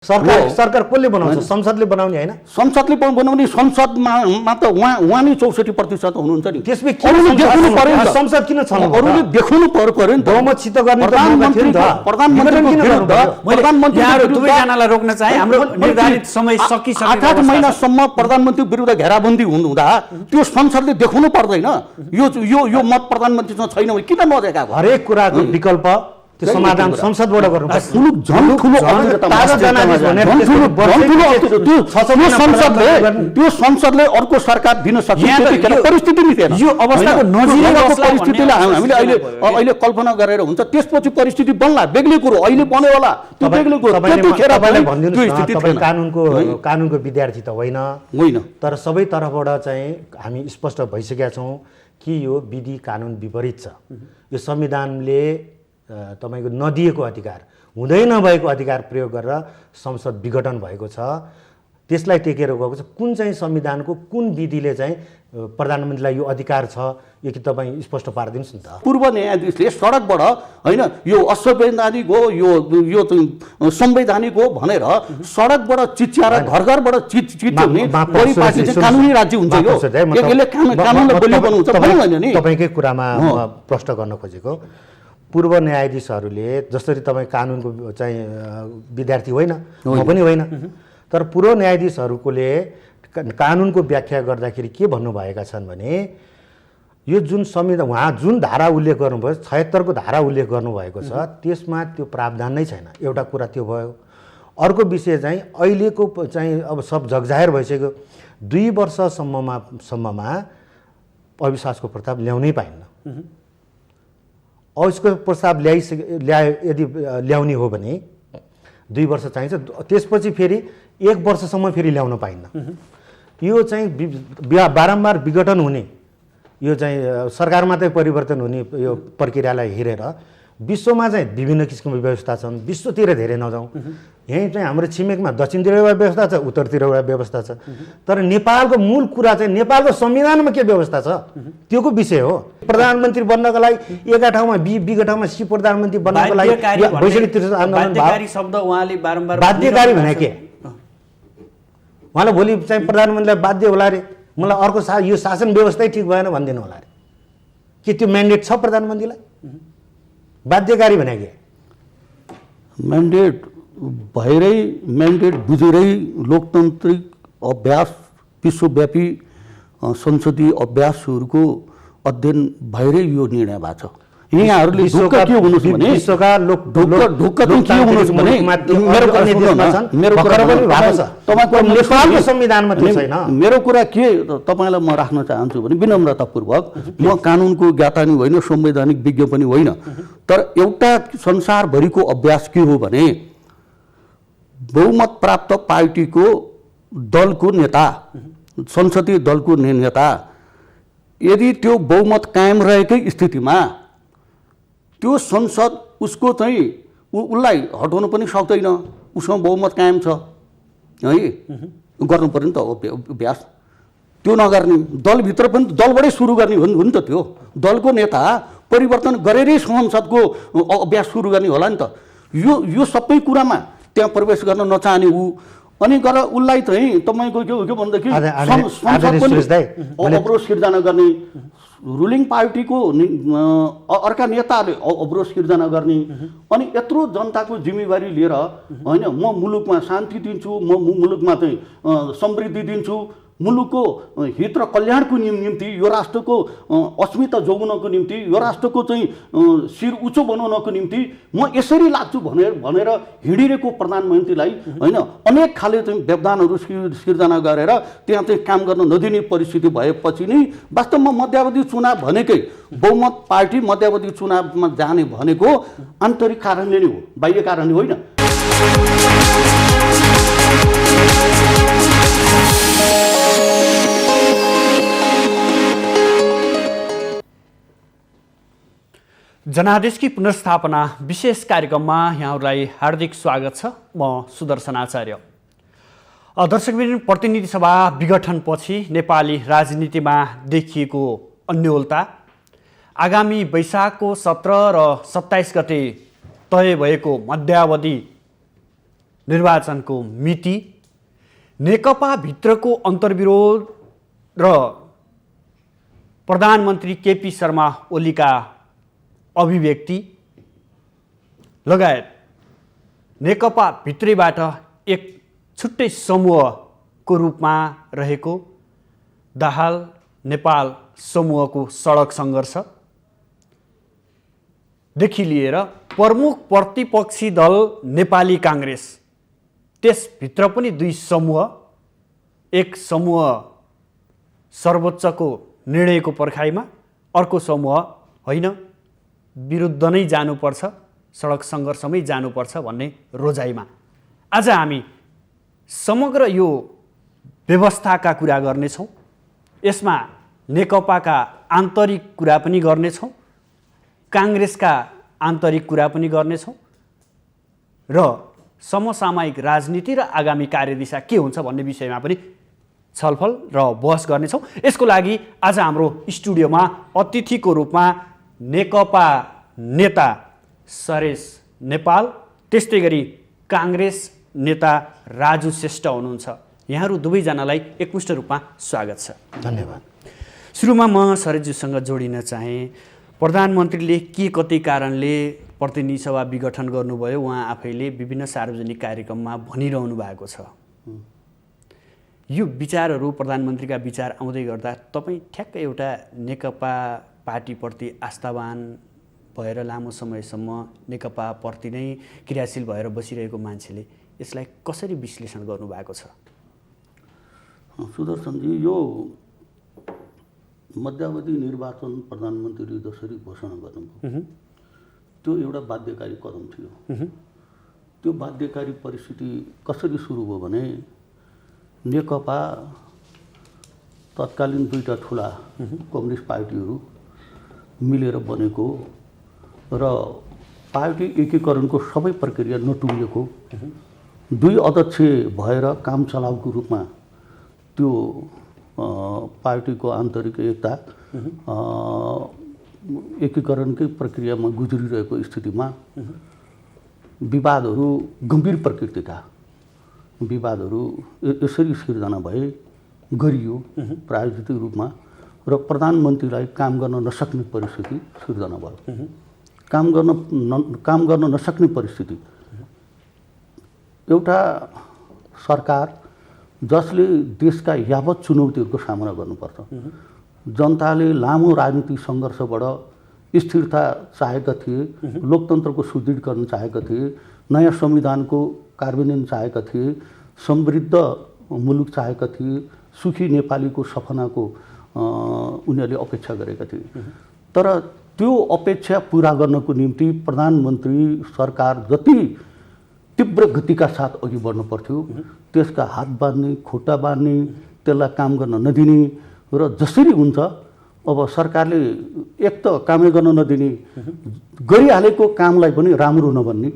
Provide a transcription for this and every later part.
सरकार कसले बनाउँछ? संसदले बनाउने हैन? संसदले बनाउने, संसदमा त उहाँ नै 64% हुनुहुन्छ नि। त्यसमै अरूले देख्नु पर्यो नि त। संसद किन छ? अरूले देख्नु पर्यो नि त। बहुमत सिद्ध गर्ने त प्रधानमन्त्री दुवैजनालाई रोक्न चाहे। हाम्रो निर्धारित समय सकिसकेको 8 महिनासम्म प्रधानमन्त्री विरुद्ध घेराबन्दी हुँदा त्यो संसदले देखाउनु पर्दैन? यो मत प्रधानमन्त्रीसँग छैन भने किन नदेखाएको? हरेक कुराको विकल्प त्यो समाधान संसदबाट गर्नुपर्छ। त्यो संसदले अर्को सरकार दिन सक्छ। परिस्थिति नै थिएन। यो अवस्थाको नजिकैको परिस्थितिलाई हामीले अहिले कल्पना गरेर हुन्छ। त्यसपछि परिस्थिति बन्ला, बेग्लै कुरो अहिले बन्यो होला, त्यो बेग्लै कुरो। त्यतिखेर त्यो स्थिति थिएन। कानुनको विद्यार्थी त होइन, तर सबै तर्फबाट चाहिँ हामी स्पष्ट भइसकेका छौँ कि यो विधि कानुन विपरीत छ। यो संविधानले तपाईको नदिएको अधिकार, हुँदै नभएको अधिकार प्रयोग गरेर संसद विघटन भएको छ। त्यसलाई टेकेर गएको छ। कुन चाहिँ संविधानको कुन विधिले चाहिँ प्रधानमन्त्रीलाई यो अधिकार छ, यो कि तपाईँ स्पष्ट पारिदिनुहोस् न त। पूर्व न्यायाधीशले सडकबाट होइन यो असंवैधानिक हो, यो संवैधानिक हो भनेर सडकबाट चिच्याएर घर घरबाट चिच्याउने पार्टी चाहिँ कानुनी राज्य हुन्छ। यो यसले कानुनलाई बलियो बनाउँछ भन्दैन नि। तपाईँकै कुरामा प्रश्न गर्न खोजेको, पूर्व न्यायाधीशहरूले जसरी तपाईँ कानुनको चाहिँ विद्यार्थी होइन, म पनि होइन, तर पूर्व न्यायाधीशहरूले कानुनको व्याख्या गर्दाखेरि के भन्नुभएका छन् भने यो जुन संविधान उहाँ जुन धारा उल्लेख गर्नुभयो 76 को धारा उल्लेख गर्नुभएको छ त्यसमा त्यो प्रावधान नै छैन। एउटा कुरा त्यो भयो। अर्को विषय चाहिँ अहिलेको चाहिँ अब सब जगजाहेर भइसक्यो 2 वर्षसम्ममा अविश्वासको प्रस्ताव ल्याउनै पाइन्न। अविश्वासको प्रस्ताव यदि ल्याउने हो भने 2 वर्ष चाहिन्छ। त्यसपछि फेरि 1 वर्षसम्म फेरि ल्याउन पाइन्न। यो चाहिँ बारम्बार विघटन हुने, यो चाहिँ सरकार मात्रै परिवर्तन हुने यो प्रक्रियालाई हेरेर विश्वमा चाहिँ विभिन्न किसिमको व्यवस्था छन्। विश्वतिर धेरै नजाउँ, यहीँ चाहिँ हाम्रो छिमेकमा दक्षिणतिर एउटा व्यवस्था छ, उत्तरतिर एउटा व्यवस्था छ। तर नेपालको मूल कुरा चाहिँ नेपालको संविधानमा के व्यवस्था छ त्योको विषय हो। प्रधानमन्त्री बन्नको लागि एका ठाउँमा बीका ठाउँमा सी प्रधानमन्त्री बन्नको लागि बाध्यकारी शब्द उहाँले बारम्बार बाध्यकारी भने के? उहाँले भोलि चाहिँ प्रधानमन्त्रीलाई बाध्य होला रे, मलाई अर्को यो शासन व्यवस्थै ठिक भएन भनिदिनु होला रे। के त्यो म्यान्डेट छ प्रधानमन्त्रीलाई? बाध्यकारी भने के? म्यान्डेट बुझेरै लोकतान्त्रिक अभ्यास, विश्वव्यापी संसदीय अभ्यासहरूको अध्ययन भएरै यो निर्णय भएको छ। यहाँहरूले ढुक्क के हुनुहोस् भने विश्वका ढुक्क चाहिँ के हुनुहोस् भने नेपालको संविधानमा त्यो छैन। मेरो कुरा के तपाईँलाई म राख्न चाहन्छु भने विनम्रतापूर्वक, म कानुनको ज्ञाता नि होइन, संवैधानिक विज्ञ पनि होइन, तर एउटा संसारभरिको अभ्यास के हो भने बहुमत प्राप्त पार्टीको दलको नेता, संसदीय दलको नेता यदि त्यो बहुमत कायम रहेकै स्थितिमा त्यो संसद उसको चाहिँ उसलाई हटाउन पनि सक्दैन, उसँग बहुमत कायम छ है, गर्नु पर्यो नि त अभ्यास। त्यो नगर्ने दलभित्र पनि दलबाटै सुरु गर्ने हो नि त। त्यो दलको नेता परिवर्तन गरेरै संसदको अभ्यास सुरु गर्ने होला नि त। यो सबै कुरामा त्यहाँ प्रवेश गर्न नचाहने अनि गरेर उसलाई चाहिँ तपाईँको के भनेदेखि अवरोध सिर्जना गर्ने, रुलिङ पार्टीको अर्का नेताहरूले अवरोध सिर्जना गर्ने, अनि यत्रो जनताको जिम्मेवारी लिएर होइन म मुलुकमा शान्ति दिन्छु, म मुलुकमा चाहिँ समृद्धि दिन्छु, मुलुकको हित र कल्याणको निम्ति, यो राष्ट्रको अस्मिता जोगाउनको निम्ति, यो राष्ट्रको चाहिँ शिर उच्च बनाउनको निम्ति म यसरी लाग्छु भनेर हिँडिरहेको प्रधानमन्त्रीलाई होइन अनेक खाले चाहिँ व्यवधानहरू सिर्जना गरेर त्यहाँ चाहिँ काम गर्न नदिने परिस्थिति भएपछि नै वास्तवमा मध्यावधि चुनाव भनेकै बहुमत पार्टी मध्यावधि चुनावमा जाने भनेको आन्तरिक कारणले नै हो, बाह्य कारणले होइन। जनादेशकी पुनर्स्थापना विशेष कार्यक्रममा यहाँहरूलाई हार्दिक स्वागत छ। म सुदर्शन आचार्य। दर्शकवृन्द, प्रतिनिधि सभा विघटनपछि नेपाली राजनीतिमा देखिएको अन्योलता, आगामी वैशाखको 17 र 27 गते तय भएको मध्यावधि निर्वाचनको मिति, नेकपाभित्रको अन्तर्विरोध र प्रधानमन्त्री केपी शर्मा ओलीका अभिव्यक्ति लगायत नेकपा भित्रैबाट एक छुट्टै समूहको रूपमा रहेको दाहाल नेपाल समूहको सडक सङ्घर्षदेखि लिएर प्रमुख प्रतिपक्षी दल नेपाली काङ्ग्रेस, त्यसभित्र पनि दुई समूह, एक समूह सर्वोच्चको निर्णयको पर्खाइमा, अर्को समूह होइन विरुद्ध नै जानुपर्छ, सडक सङ्घर्षमै जानुपर्छ भन्ने रोजाइमा आज हामी समग्र यो व्यवस्थाका कुरा गर्नेछौँ। यसमा नेकपाका आन्तरिक कुरा पनि गर्नेछौँ, काङ्ग्रेसका आन्तरिक कुरा पनि गर्नेछौँ र समसामयिक राजनीति र आगामी कार्यदिशा के हुन्छ भन्ने विषयमा पनि छलफल र बहस गर्नेछौँ। यसको लागि आज हाम्रो स्टुडियोमा अतिथिको रूपमा नेकपा नेता सरेश नेपाल, त्यस्तै गरी काङ्ग्रेस नेता राजु श्रेष्ठ हुनुहुन्छ। यहाँहरू दुवैजनालाई एकमुष्ट रूपमा स्वागत छ। धन्यवाद। सुरुमा म सरेशज्यूसँग जोडिन चाहेँ। प्रधानमन्त्रीले के कति कारणले प्रतिनिधि सभा विघटन गर्नुभयो, उहाँ आफैले विभिन्न सार्वजनिक कार्यक्रममा भनिरहनु भएको छ। यो विचारहरू, प्रधानमन्त्रीका विचार आउँदै गर्दा तपाईँ ठ्याक्क एउटा नेकपा पार्टीप्रति आस्थावान भएर लामो समयसम्म नेकपाप्रति नै क्रियाशील भएर बसिरहेको मान्छेले यसलाई कसरी विश्लेषण गर्नुभएको छ? सुदर्शनजी, यो मध्यावधि निर्वाचन प्रधानमन्त्रीले जसरी घोषणा गर्नुभयो त्यो एउटा बाध्यकारी कदम थियो। त्यो बाध्यकारी परिस्थिति कसरी सुरु भयो भने नेकपा तत्कालीन दुईटा ठुला कम्युनिस्ट पार्टीहरू मिलेर बनेको र पार्टी एकीकरणको सबै प्रक्रिया नटुङ्गेको, दुई अध्यक्ष भएर काम चलाउको रूपमा त्यो पार्टीको आन्तरिक एकता एकीकरणकै प्रक्रियामा गुज्रिरहेको स्थितिमा विवादहरू, गम्भीर प्रकृतिका विवादहरू यसरी सिर्जना भए, गरियो राजनीतिक रूपमा र प्रधानमन्त्रीलाई काम गर्न नसक्ने परिस्थिति सिर्जना भयो। काम गर्न नसक्ने परिस्थिति, एउटा सरकार जसले देशका यावत चुनौतीहरूको सामना गर्नुपर्छ, जनताले लामो राजनीतिक सङ्घर्षबाट स्थिरता चाहेका थिए, लोकतन्त्रको सुदृढीकरण चाहेका थिए, नयाँ संविधानको कार्यान्वयन चाहेका थिए, समृद्ध मुलुक चाहेका थिए, सुखी नेपालीको सपनाको उनीहरूले अपेक्षा गरेका थिए। तर त्यो अपेक्षा पुरा गर्नको निम्ति प्रधानमन्त्री सरकार जति तीव्र गतिका साथ अघि बढ्नु पर्थ्यो, त्यसका हात बाँध्ने, खुट्टा बाँध्ने, त्यसलाई काम गर्न नदिने र जसरी हुन्छ अब सरकारले एक त कामै गर्न नदिने, गरिहालेको कामलाई पनि राम्रो नभन्ने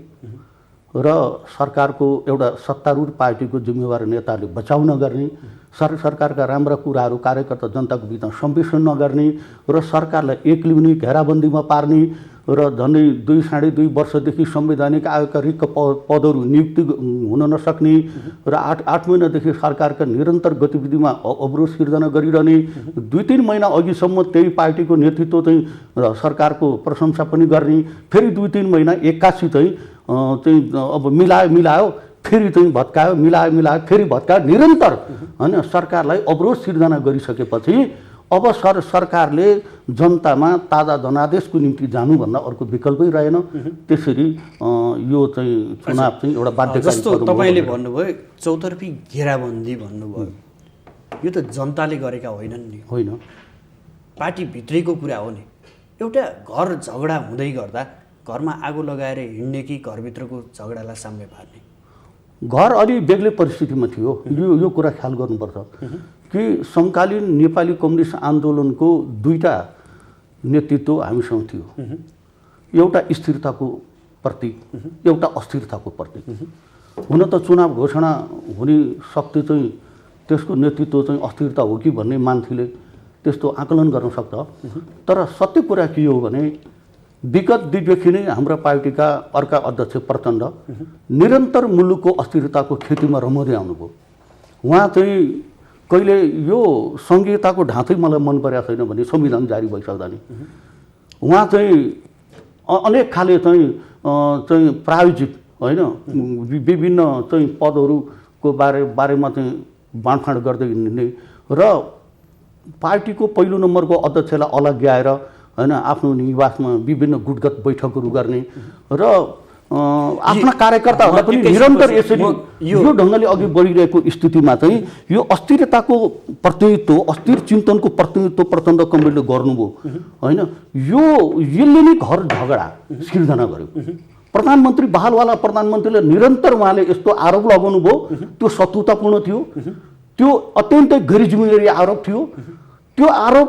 र सरकारको एउटा सत्तारूढ पार्टीको जिम्मेवार नेताले बचाउ नगर्ने, सरकारका राम्रा कुराहरू कार्यकर्ता जनताको बिचमा सम्प्रेषण नगर्ने र सरकारलाई एक्लिउने, घेराबन्दीमा पार्ने र झन्डै 2.5 वर्षदेखि संवैधानिक आयोगका रिक्त पदहरू नियुक्ति हुन नसक्ने र 8 महिनादेखि सरकारका निरन्तर गतिविधिमा अवरोध सिर्जना गरिरहने, 2-3 महिना अघिसम्म त्यही पार्टीको नेतृत्व चाहिँ सरकारको प्रशंसा पनि गर्ने, फेरि 2-3 महिना एक्कासी चाहिँ अब मिलायो फेरि चाहिँ भत्कायो, मिलायो फेरि भत्कायो, निरन्तर होइन सरकारलाई अवरोध सिर्जना गरिसकेपछि अब सरकारले जनतामा ताजा जनादेशको निम्ति जानुभन्दा अर्को विकल्पै रहेन। त्यसरी यो चाहिँ चुनाव चाहिँ एउटा बाध्यकारी जस्तो तपाईँले भन्नुभयो चौतर्फी घेराबन्दी भन्नुभयो, यो त जनताले गरेका होइनन् नि, होइन पार्टी भित्रैको कुरा हो नि। एउटा घर झगडा हुँदै गर्दा घरमा आगो लगाएर हिँड्ने कि घरभित्रको झगडालाई साम्य पार्ने? घर अलि बेग्लै परिस्थितिमा थियो। यो कुरा ख्याल गर्नुपर्छ कि समकालीन नेपाली कम्युनिस्ट आन्दोलनको दुईटा नेतृत्व हामीसँग थियो, एउटा स्थिरताको प्रतीक, एउटा अस्थिरताको प्रतीक। हुन त चुनाव घोषणा हुने शक्ति चाहिँ त्यसको नेतृत्व चाहिँ अस्थिरता हो कि भन्ने मान्छेले त्यस्तो आकलन गर्न सक्छ। तर सत्य कुरा के हो भने विगत दिनदेखि नै हाम्रा पार्टीका अर्का अध्यक्ष प्रचण्ड निरन्तर मुलुकको अस्थिरताको खेतीमा रमाउँदै आउनुभयो। उहाँ चाहिँ कहिले यो सङ्घीयताको ढाँचै मलाई मन परेको छैन भने संविधान जारी भइसक्दा नि उहाँ चाहिँ अनेक खाले चाहिँ प्रायोजित होइन विभिन्न चाहिँ पदहरूको बारेमा चाहिँ बाँडफाँड गर्दै हिँड्ने र पार्टीको पहिलो नम्बरको अध्यक्षलाई अलग्याएर होइन आफ्नो निवासमा विभिन्न गुटगत बैठकहरू गर्ने र आफ्ना कार्यकर्ताहरूलाई पनि निरन्तर यसरी यो ढङ्गले अघि बढिरहेको स्थितिमा चाहिँ यो अस्थिरताको प्रतिनिधित्व अस्थिर चिन्तनको प्रतिनिधित्व प्रचण्ड कमरेडले गर्नुभयो होइन यसले नै घर झगडा सिर्जना गर्यो। प्रधानमन्त्री बहालवाला प्रधानमन्त्रीले निरन्तर उहाँले यस्तो आरोप लगाउनु भयो त्यो शत्रुतापूर्ण थियो, त्यो अत्यन्तै गैरजिम्मेवारी आरोप थियो। त्यो आरोप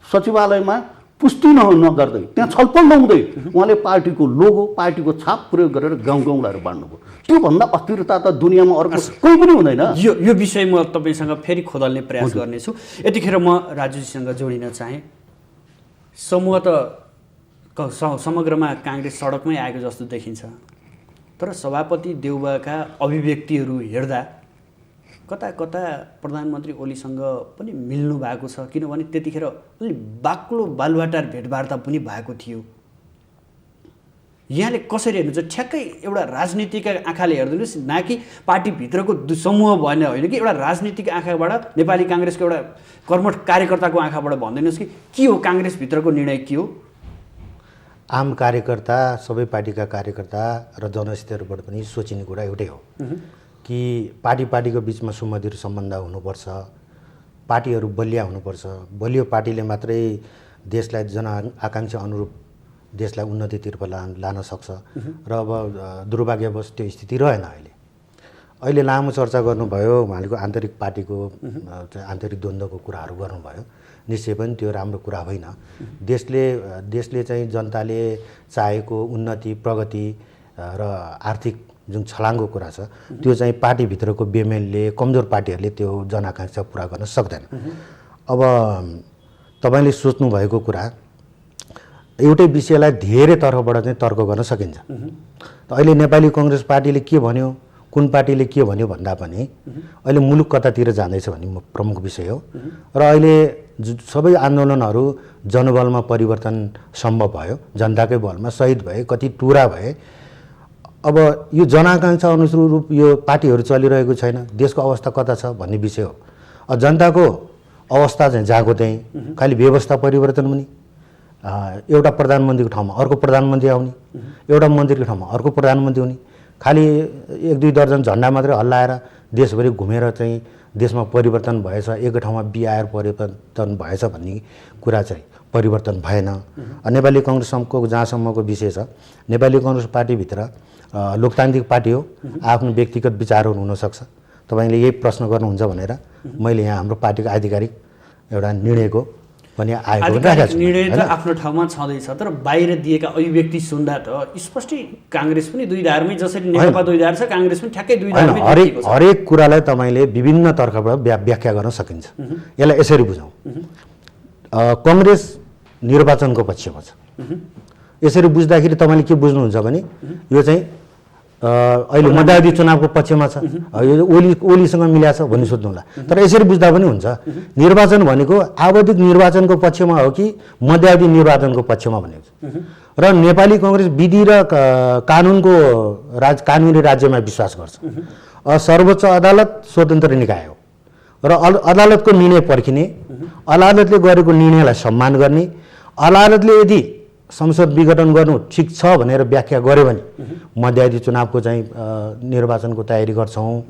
सचिवालयमा पुष्टि नगर्दै त्यहाँ छलफल नहुँदै उहाँले पार्टीको लोगो पार्टीको छाप प्रयोग गरेर गाउँ गाउँलाई बाँड्नुभयो। त्योभन्दा अस्थिरता त दुनियाँमा अर्को कोही पनि हुँदैन। यो विषय म तपाईँसँग फेरि खोदल्ने प्रयास गर्नेछु। यतिखेर म राजुजीसँग जोडिन चाहेँ। समूह त समग्रमा काङ्ग्रेस सडकमै आएको जस्तो देखिन्छ, तर सभापति देउबाका अभिव्यक्तिहरू हेर्दा कता कता प्रधानमन्त्री ओलीसँग पनि मिल्नु भएको छ, किनभने त्यतिखेर अलि बाक्लो बालुवाटार भेटवार्ता पनि भएको थियो। यहाँले कसरी हेर्नुहुन्छ? ठ्याक्कै एउटा राजनीतिक आँखाले हेरिदिनुहोस्, न कि पार्टीभित्रको समूह भएन होइन कि एउटा राजनीतिक आँखाबाट नेपाली काङ्ग्रेसको एउटा कर्मठ कार्यकर्ताको आँखाबाट भनिदिनुहोस् कि के हो काङ्ग्रेसभित्रको निर्णय के हो? आम कार्यकर्ता सबै पार्टीका कार्यकर्ता र जनस्थितिहरूबाट पनि सोचिने कुरा एउटै हो कि पार्टीको बिचमा सुमधुर सम्बन्ध हुनुपर्छ, पार्टीहरू बलिया हुनुपर्छ। बलियो पार्टीले मात्रै देशलाई जनआकाङ्क्षा अनुरूप देशलाई उन्नतितर्फ लान सक्छ र अब दुर्भाग्यवश त्यो स्थिति रहेन। अहिले लामो चर्चा गर्नुभयो, उहाँको आन्तरिक पार्टीको आन्तरिक द्वन्द्वको कुराहरू गर्नुभयो। निश्चय पनि त्यो राम्रो कुरा होइन। देशले चाहिँ जनताले चाहेको उन्नति प्रगति र आर्थिक जुन छलाङको कुरा छ त्यो चाहिँ पार्टीभित्रको बेमेलले कमजोर पार्टीहरूले त्यो जनआकाङ्क्षा पुरा गर्न सक्दैन। अब तपाईँले सोच्नुभएको कुरा एउटै विषयलाई धेरै तर्फबाट चाहिँ तर्क गर्न सकिन्छ। अहिले नेपाली काङ्ग्रेस पार्टीले के भन्यो, कुन पार्टीले के भन्यो भन्दा पनि अहिले मुलुक कतातिर जाँदैछ भन्ने प्रमुख विषय हो। र अहिले सबै आन्दोलनहरू जनबलमा परिवर्तन सम्भव भयो, जनताकै बलमा शहीद भए, कति टुरा भए। अब यो जनआकाङ्क्षा अनुरूप यो पार्टीहरू चलिरहेको छैन, देशको अवस्था कता छ भन्ने विषय हो। जनताको अवस्था चाहिँ जहाँको त्यहीँ, खालि व्यवस्था परिवर्तन हुने, एउटा प्रधानमन्त्रीको ठाउँमा अर्को प्रधानमन्त्री आउने, एउटा मन्त्रीको ठाउँमा अर्को प्रधानमन्त्री हुने, खालि 1-2 दर्जन झन्डा मात्रै हल्लाएर देशभरि घुमेर चाहिँ देशमा परिवर्तन भएछ, एक ठाउँमा बिआएर परिवर्तन भएछ भन्ने कुरा चाहिँ परिवर्तन भएन। नेपाली काङ्ग्रेसको जहाँसम्मको विषय छ, नेपाली काङ्ग्रेस पार्टीभित्र लोकतान्त्रिक पार्टी हो, आफ्नो व्यक्तिगत विचारहरू हुनसक्छ। तपाईँले यही प्रश्न गर्नुहुन्छ भनेर मैले यहाँ हाम्रो पार्टीको आधिकारिक एउटा निर्णयको पनि आएको निर्णय त आफ्नो ठाउँमा छँदैछ, तर बाहिर दिएका अभिव्यक्ति सुन्दा त स्पष्टै काङ्ग्रेस पनि दुई धारमै, जसरी नेकपा दुई धार छ काङ्ग्रेस पनि ठ्याक्कै दुई धारमै। हरेक कुरालाई तपाईँले विभिन्न तर्कबाट व्याख्या गर्न सकिन्छ। यसलाई यसरी बुझौँ, काङ्ग्रेस निर्वाचनको पक्षमा छ। यसरी बुझ्दाखेरि तपाईँले के बुझ्नुहुन्छ भने यो चाहिँ अहिले मध्यावधि चुनावको पक्षमा छ, यो ओलीसँग मिल्या छ भन्ने सोध्नुहोला। तर यसरी बुझ्दा पनि हुन्छ, निर्वाचन भनेको आवधिक निर्वाचनको पक्षमा हो कि मध्यावधि निर्वाचनको पक्षमा भनेको छ। र नेपाली काङ्ग्रेस विधि र कानुनी राज्यमा विश्वास गर्छ। सर्वोच्च अदालत स्वतन्त्र निकाय हो र अदालतको निर्णय पर्खिने, अदालतले गरेको निर्णयलाई सम्मान गर्ने, अदालतले यदि संसद विघटन गर्नु ठिक छ भनेर व्याख्या गर्यो भने मध्यावधि चुनावको चाहिँ निर्वाचनको तयारी गर्छौँ।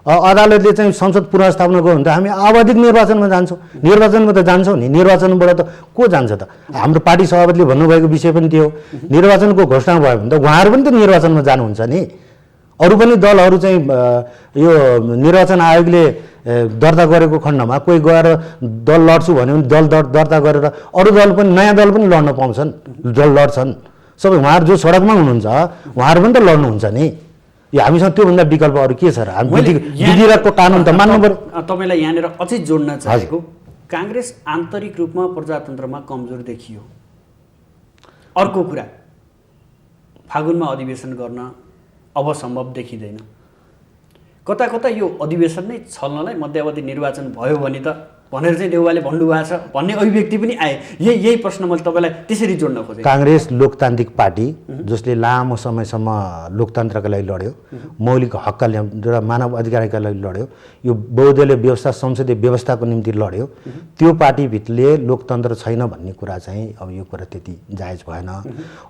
अदालतले चाहिँ संसद पुनर्स्थापना गर्यो भने त हामी आवधिक निर्वाचनमा जान्छौँ। निर्वाचनमा त जान्छौँ नि, निर्वाचनबाट त को जान्छ त? हाम्रो पार्टी सभापतिले भन्नुभएको विषय पनि त्यो, निर्वाचनको घोषणा भयो भने त उहाँहरू पनि त निर्वाचनमा जानुहुन्छ नि। अरू पनि दलहरू चाहिँ यो निर्वाचन आयोगले दर्ता गरेको खण्डमा कोही गएर दल लड्छु भन्यो भने दल दर्ता गरेर अरू दल पनि नयाँ दल पनि लड्न पाउँछन्, दल लड्छन्। सबै उहाँहरू जो सडकमा हुनुहुन्छ उहाँहरू पनि त लड्नुहुन्छ नि। यो हामीसँग त्योभन्दा विकल्प अरू के छ र? विधि र कानुन त मान्नु पर्यो। तपाईँलाई यहाँनिर अझै जोड्न चाहेको, काङ्ग्रेस आन्तरिक रूपमा प्रजातन्त्रमा कमजोर देखियो, अर्को कुरा, फागुनमा अधिवेशन गर्न अब सम्भव देखिँदैन। कता कता यो अधिवेशन नै छल्नलाई मध्यावधि निर्वाचन भयो भने त भनेर चाहिँ देउवाले भन्नुभएको छ भन्ने अभिव्यक्ति पनि आए। यही प्रश्न मैले तपाईँलाई त्यसरी जोड्न खोजेँ। काङ्ग्रेस लोकतान्त्रिक पार्टी जसले लामो समयसम्म लोकतन्त्रका लागि लड्यो, मौलिक हकका र मानव अधिकारका लागि लड्यो, यो बहुदलीय व्यवस्था संसदीय व्यवस्थाको निम्ति लड्यो, त्यो पार्टीभित्रले लोकतन्त्र छैन भन्ने कुरा चाहिँ अब यो कुरा त्यति जायज भएन।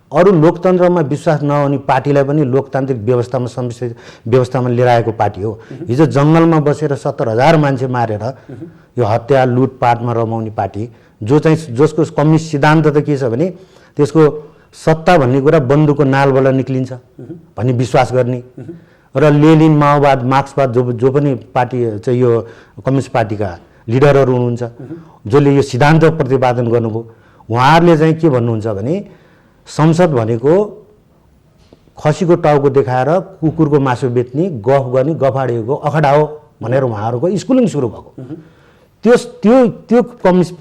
अरू लोकतन्त्रमा विश्वास नहुने पार्टीलाई पनि लोकतान्त्रिक व्यवस्थामा संसदीय व्यवस्थामा लिएर आएको पार्टी हो। हिजो जङ्गलमा बसेर 70,000 मान्छे मारेर यो हत्या लुटपाटमा रमाउने पार्टी जो चाहिँ जसको कम्युनिस्ट सिद्धान्त त के छ भने त्यसको सत्ता भन्ने कुरा बन्दुकको नालबाट निक्लिन्छ भन्ने विश्वास गर्ने र लेनिन माओवाद मार्क्सवाद जो पनि पार्टी चाहिँ यो कम्युनिस्ट पार्टीका लिडरहरू हुनुहुन्छ जसले यो सिद्धान्त प्रतिपादन गर्नुभयो, उहाँहरूले चाहिँ के भन्नुहुन्छ भने संसद भनेको खसीको टाउको देखाएर कुकुरको मासु बेच्ने गफ गर्ने गफाडीको अखडा हो भनेर उहाँहरूको स्कुलिङ सुरु भएको। त्यो कम्युनिस्ट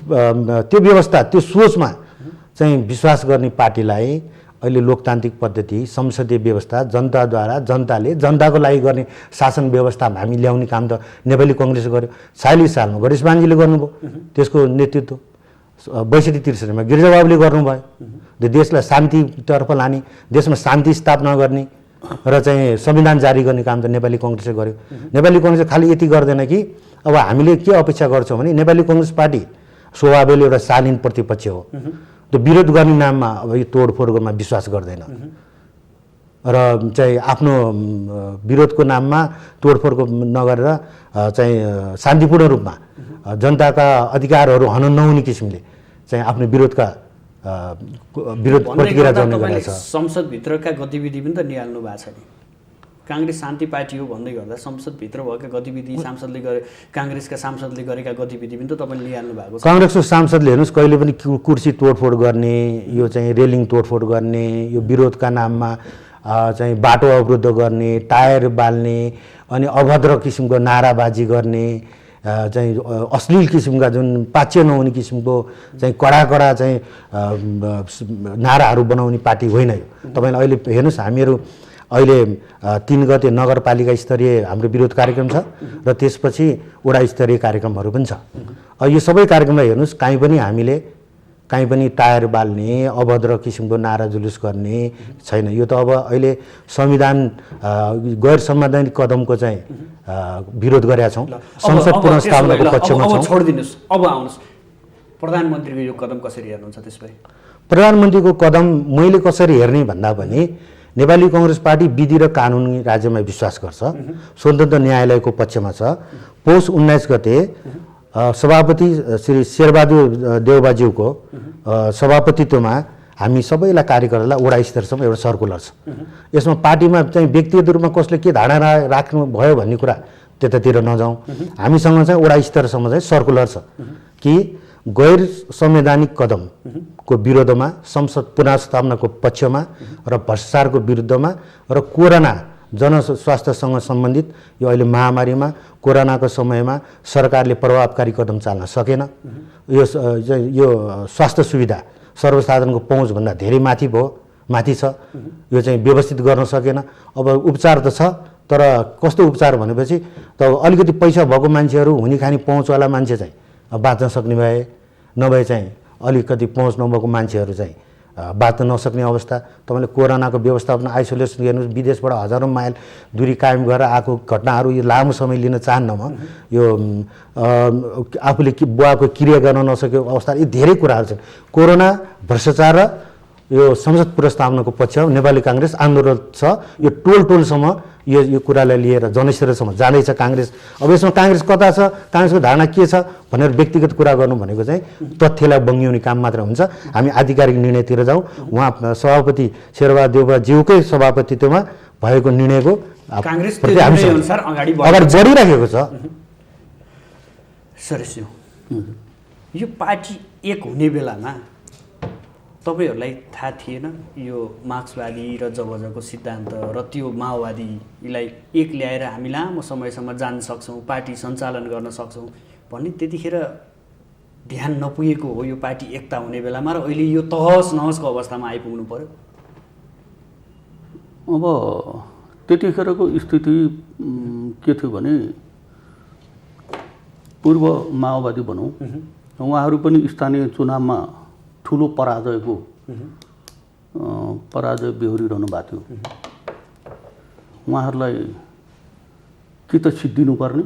त्यो व्यवस्था त्यो सोचमा चाहिँ विश्वास गर्ने पार्टीलाई अहिले लोकतान्त्रिक पद्धति संसदीय व्यवस्था जनताद्वारा जनताले जनताको लागि गर्ने शासन व्यवस्थामा हामी ल्याउने काम त नेपाली कङ्ग्रेस गर्यो। ४६ सालमा गणेश मान्जीले गर्नुभयो, त्यसको नेतृत्व ६२-६३मा गिरिजाबाबुले गर्नुभयो। देशलाई शान्तितर्फ लाने, देशमा शान्ति स्थापना गर्ने र चाहिँ संविधान जारी गर्ने काम त नेपाली कङ्ग्रेसले गर्यो। नेपाली कङ्ग्रेसले खालि यति गर्दैन कि अब हामीले के अपेक्षा गर्छौँ भने नेपाली कङ्ग्रेस पार्टी स्वभावले एउटा शालीन प्रतिपक्ष हो, त्यो विरोध गर्ने नाममा अब यो तोडफोडमा विश्वास गर्दैन र चाहिँ आफ्नो विरोधको नाममा तोडफोडको नगरेर चाहिँ शान्तिपूर्ण रूपमा जनताका अधिकारहरू हनन नहुने किसिमले चाहिँ आफ्नो विरोध प्रतिक्रिया जनाउने गरेको छ। संसदभित्रका गतिविधि पनि त निहाल्नु भएको छ नि। काङ्ग्रेस शान्ति पार्टी हो भन्दै गर्दा संसदभित्र भएका गतिविधि सांसदले गरे काङ्ग्रेसका सांसदले गरेका गतिविधि पनि त तपाईँले निहाल्नु भएको छ। काङ्ग्रेसको सांसदले हेर्नुहोस् कहिले पनि कुर्सी तोडफोड गर्ने, यो चाहिँ रेलिङ तोडफोड गर्ने, यो विरोधका नाममा चाहिँ बाटो अवरुद्ध गर्ने, टायर बाल्ने अनि अभद्र किसिमको नाराबाजी गर्ने, चाहिँ अश्लील किसिमका जुन पाच्य नहुने किसिमको चाहिँ कडा चाहिँ नाराहरू बनाउने पार्टी होइन यो। तपाईँले अहिले हेर्नुहोस् हामीहरू अहिले 3 गते नगरपालिका स्तरीय हाम्रो विरोध कार्यक्रम छ र त्यसपछि वडा स्तरीय कार्यक्रमहरू पनि छ। यो सबै कार्यक्रमलाई हेर्नुहोस् कहीँ पनि टायर बाल्ने अभद्र किसिमको नारा जुलुस गर्ने छैन। यो त अब अहिले संविधान गैर संवैधानिक कदमको चाहिँ विरोध गरेका छौँ, संसद पुनर्स्थापनाको पक्षमा छौँ। छोडिदिनुहोस्, अब आउनुहोस्, प्रधानमन्त्रीको यो कदम कसरी हेर्नुहुन्छ? त्यसपछि प्रधानमन्त्रीको कदम मैले कसरी हेर्ने भन्दा पनि नेपाली कङ्ग्रेस पार्टी विधि र कानुनी राज्यमा विश्वास गर्छ, स्वतन्त्र न्यायालयको पक्षमा छ। पौष 19 गते सभापति श्री शेरबहादुर देउबाज्यूको सभापतित्वमा हामी सबैलाई कार्यकर्तालाई वडा स्तरसम्म एउटा सर्कुलर छ। यसमा पार्टीमा चाहिँ व्यक्तिगत रूपमा कसले के धारणा राख्नु भयो भन्ने कुरा त्यतातिर नजाउँ। हामीसँग चाहिँ वडा स्तरसम्म चाहिँ सर्कुलर छ कि गैर संवैधानिक कदमको विरोधमा, संसद पुनर्स्थापनाको पक्षमा र भ्रष्टाचारको विरुद्धमा र कोरोना जनस्वास्थ्यसँग सम्बन्धित यो अहिले महामारीमा कोरोनाको समयमा सरकारले प्रभावकारी कदम चाल्न सकेन। यो स्वास्थ्य सुविधा सर्वसाधारणको पहुँचभन्दा धेरै माथि छ, यो चाहिँ व्यवस्थित गर्न सकेन। अब उपचार त छ, तर कस्तो उपचार भनेपछि त अलिकति पैसा भएको मान्छेहरू हुने खाने पहुँचवाला मान्छे चाहिँ बाँच्न सक्ने भए, नभए चाहिँ अलिकति पहुँच नभएको मान्छेहरू चाहिँ बाँच्न नसक्ने अवस्था। तपाईँले कोरोनाको व्यवस्थापन आइसोलेसन हेर्नुहोस्, विदेशबाट हजारौँ माइल दूरी कायम गरेर आएको घटनाहरू यो लामो समय लिन चाहन्न म। यो आफूले बुवाको क्रिया गर्न नसकेको अवस्था, यी धेरै कुराहरू छन्। कोरोना, भ्रष्टाचार र यो संसद पुनर्स्थापनाको पक्षमा नेपाली काङ्ग्रेस आन्दोलन छ। यो टोलसम्म यो कुरालाई लिएर जनस्तरसम्म जाँदैछ काङ्ग्रेस। अब यसमा काङ्ग्रेस कता छ, काङ्ग्रेसको धारणा के छ भनेर व्यक्तिगत कुरा गर्नु भनेको चाहिँ तथ्यलाई बङ्ग्याउने काम मात्र हुन्छ। हामी आधिकारिक निर्णयतिर जाउँ। उहाँ सभापति शेरबहादुर देउबाज्यूकै सभापतित्वमा भएको निर्णयको काङ्ग्रेस अगाडि बढिराखेको छ। सरस्यु, यो पार्टी एक हुने बेलामा तपाईँहरूलाई थाहा थिएन यो मार्क्सवादी र जबरजको सिद्धान्त र त्यो माओवादीलाई एक ल्याएर हामी लामो समयसम्म जान सक्छौँ, पार्टी सञ्चालन गर्न सक्छौँ भन्ने त्यतिखेर ध्यान नपुगेको हो यो पार्टी एकता हुने बेलामा र अहिले यो तहस नहसको अवस्थामा आइपुग्नु पर्यो? अब त्यतिखेरको स्थिति के थियो भने पूर्व माओवादी भनौँ, उहाँहरू पनि स्थानीय चुनावमा ठुलो पराजय बेहोरिरहनु भएको थियो। उहाँहरूलाई कि त सिद्धिनुपर्ने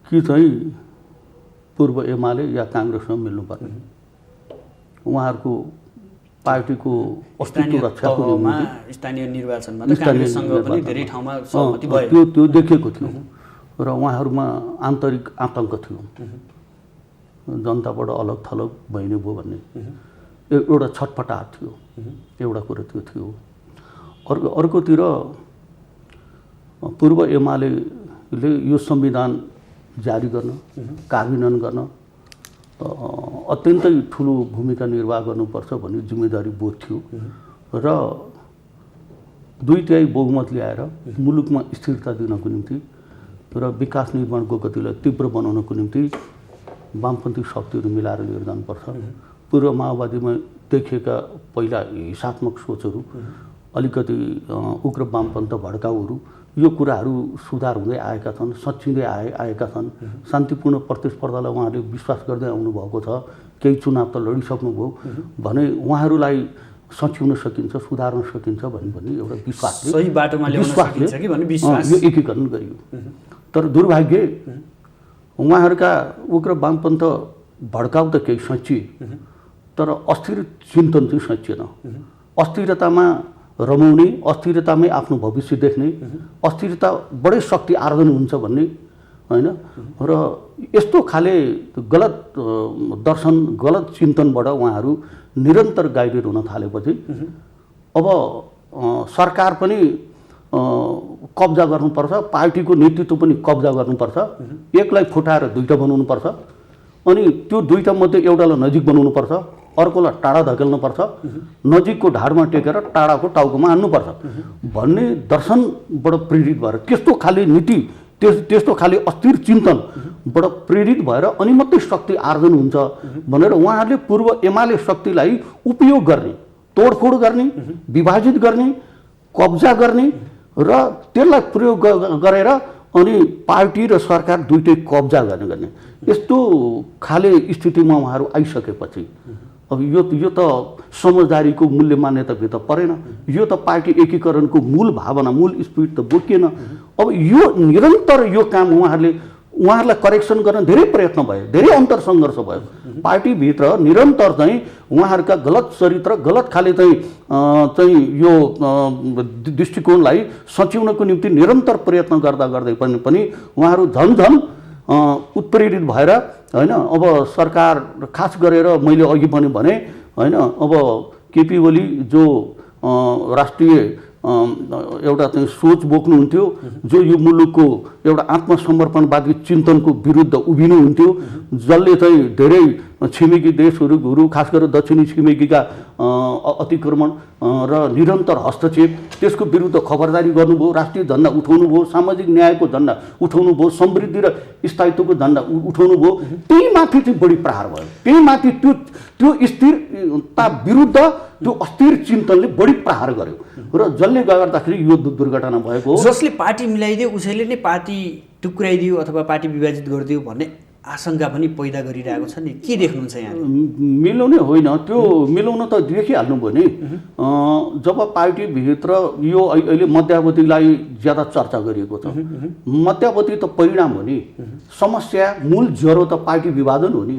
कि चाहिँ पूर्व एमाले या काङ्ग्रेसमा मिल्नुपर्ने। उहाँहरूको पार्टीको अस्तित्व रक्षाको निम्ति स्थानीय निर्वाचनमा त काङ्ग्रेससँग पनि धेरै ठाउँमा सहमति भयो। त्यो देखिएको थियो र उहाँहरूमा आन्तरिक आतङ्क थियो, जनताबाट अलग थलग भइने भयो भन्ने एउटा छटपटाहट थियो। एउटा कुरो त्यो थियो। अर्कोतिर पूर्व एमाले यो संविधान जारी गर्न, कार्यान्वयन गर्न अत्यन्तै ठुलो भूमिका निर्वाह गर्नुपर्छ भन्ने जिम्मेदारी बोध थियो र 2/3 बहुमत ल्याएर मुलुकमा स्थिरता दिनको निम्ति र विकास निर्माणको गतिलाई तीव्र बनाउनको निम्ति वामपन्थी शक्तिहरू मिलाएर लिएर जानुपर्छ। पूर्व माओवादीमा देखिएका पहिला हिंसात्मक सोचहरू, अलिकति उग्र वामपन्थ भड्काउहरू, यो कुराहरू सुधार हुँदै आएका छन्, सच्चिँदै आएका छन्। शान्तिपूर्ण प्रतिस्पर्धालाई उहाँहरूले विश्वास गर्दै आउनुभएको छ। केही चुनाव त लडिसक्नुभयो भने उहाँहरूलाई सच्याउन सकिन्छ, सुधार्न सकिन्छ भन्ने एउटा विश्वासले सही बाटोमा ल्याउन सकिन्छ कि भन्ने विश्वास यो एकीकरण गरियो। तर दुर्भाग्य उहाँहरूका उग्र वामपन्थ भड्काउ त केही सचिए, तर अस्थिर चिन्तन चाहिँ सचिएन। अस्थिरतामा रमाउने, अस्थिरतामै आफ्नो भविष्य देख्ने, अस्थिरता बढै शक्ति आर्जन हुन्छ भन्ने होइन र यस्तो खाले गलत दर्शन, गलत चिन्तनबाट उहाँहरू निरन्तर गाइडेड हुन थालेपछि अब सरकार पनि कब्जा गर्नुपर्छ, पार्टीको नेतृत्व पनि कब्जा गर्नुपर्छ, एकलाई फुटाएर दुईटा बनाउनुपर्छ, अनि त्यो दुईटा मध्ये एउटालाई नजिक बनाउनुपर्छ, अर्कोलाई टाढा धकेल्नुपर्छ, नजिकको ढाडमा टेकेर टाढाको टाउकोमा हान्नुपर्छ भन्ने दर्शनबाट प्रेरित भएर त्यस्तो खाले नीति, त्यस्तो खाले अस्थिर चिन्तनबाट प्रेरित भएर अनि मात्रै शक्ति आर्जन हुन्छ भनेर उहाँहरूले पूर्व एमाले शक्तिलाई उपयोग गर्ने, तोडफोड गर्ने, विभाजित गर्ने, कब्जा गर्ने र त्यसलाई प्रयोग गरेर अनि पार्टी र सरकार दुइटै कब्जा गर्ने यस्तो खाले स्थितिमा उहाँहरू आइसकेपछि अब यो त समझदारीको मूल्य मान्यताभित्र परेन। यो त पार्टी एकीकरणको मूल भावना, मूल स्पिरिट त बोकिएन। अब यो निरन्तर यो काम उहाँहरूलाई करेक्सन गर्न धेरै प्रयत्न भयो, धेरै अन्तर सङ्घर्ष भयो। पार्टीभित्र निरन्तर चाहिँ उहाँहरूका गलत चरित्र, गलत खाले चाहिँ यो दृष्टिकोणलाई सच्याउनको निम्ति निरन्तर प्रयत्न गर्दै पनि उहाँहरू झन् उत्प्रेरित भएर होइन अब सरकार, खास गरेर मैले अघि पनि भने होइन अब केपी ओली जो राष्ट्रिय एउटा चाहिँ सोच बोक्नुहुन्थ्यो, जो यो मुलुकको एउटा आत्मसमर्पणवादी चिन्तनको विरुद्ध उभिनुहुन्थ्यो, जसले चाहिँ धेरै छिमेकी देशहरू, खास गरेर दक्षिणी छिमेकीका अतिक्रमण र निरन्तर हस्तक्षेप, त्यसको विरुद्ध खबरदारी गर्नुभयो, राष्ट्रिय झन्डा उठाउनुभयो, सामाजिक न्यायको झन्डा उठाउनुभयो, समृद्धि र स्थायित्वको झन्डा उठाउनुभयो। त्यही माथि चाहिँ बढी प्रहार भयो। त्यही माथि त्यो स्थिरता विरुद्ध त्यो अस्थिर चिन्तनले बढी प्रहार गर्यो र जसले गर्दाखेरि यो दुर्घटना भएको हो। जसले पार्टी मिलाइदियो उसैले नै पार्टी टुक्राइदियो अथवा पार्टी विभाजित गरिदियो भन्ने आशंका पनि पैदा गरिरहेको छ नि। के देख्नुहुन्छ यहाँ? मिलाउने होइन, त्यो मिलाउन त देखिहाल्नुभयो नि। जब पार्टीभित्र यो अहिले मध्यावधिलाई ज्यादा चर्चा गरिएको छ, मध्यावधि त परिणाम हो नि, समस्या मूल ज्वरो त पार्टी विभाजन हो नि।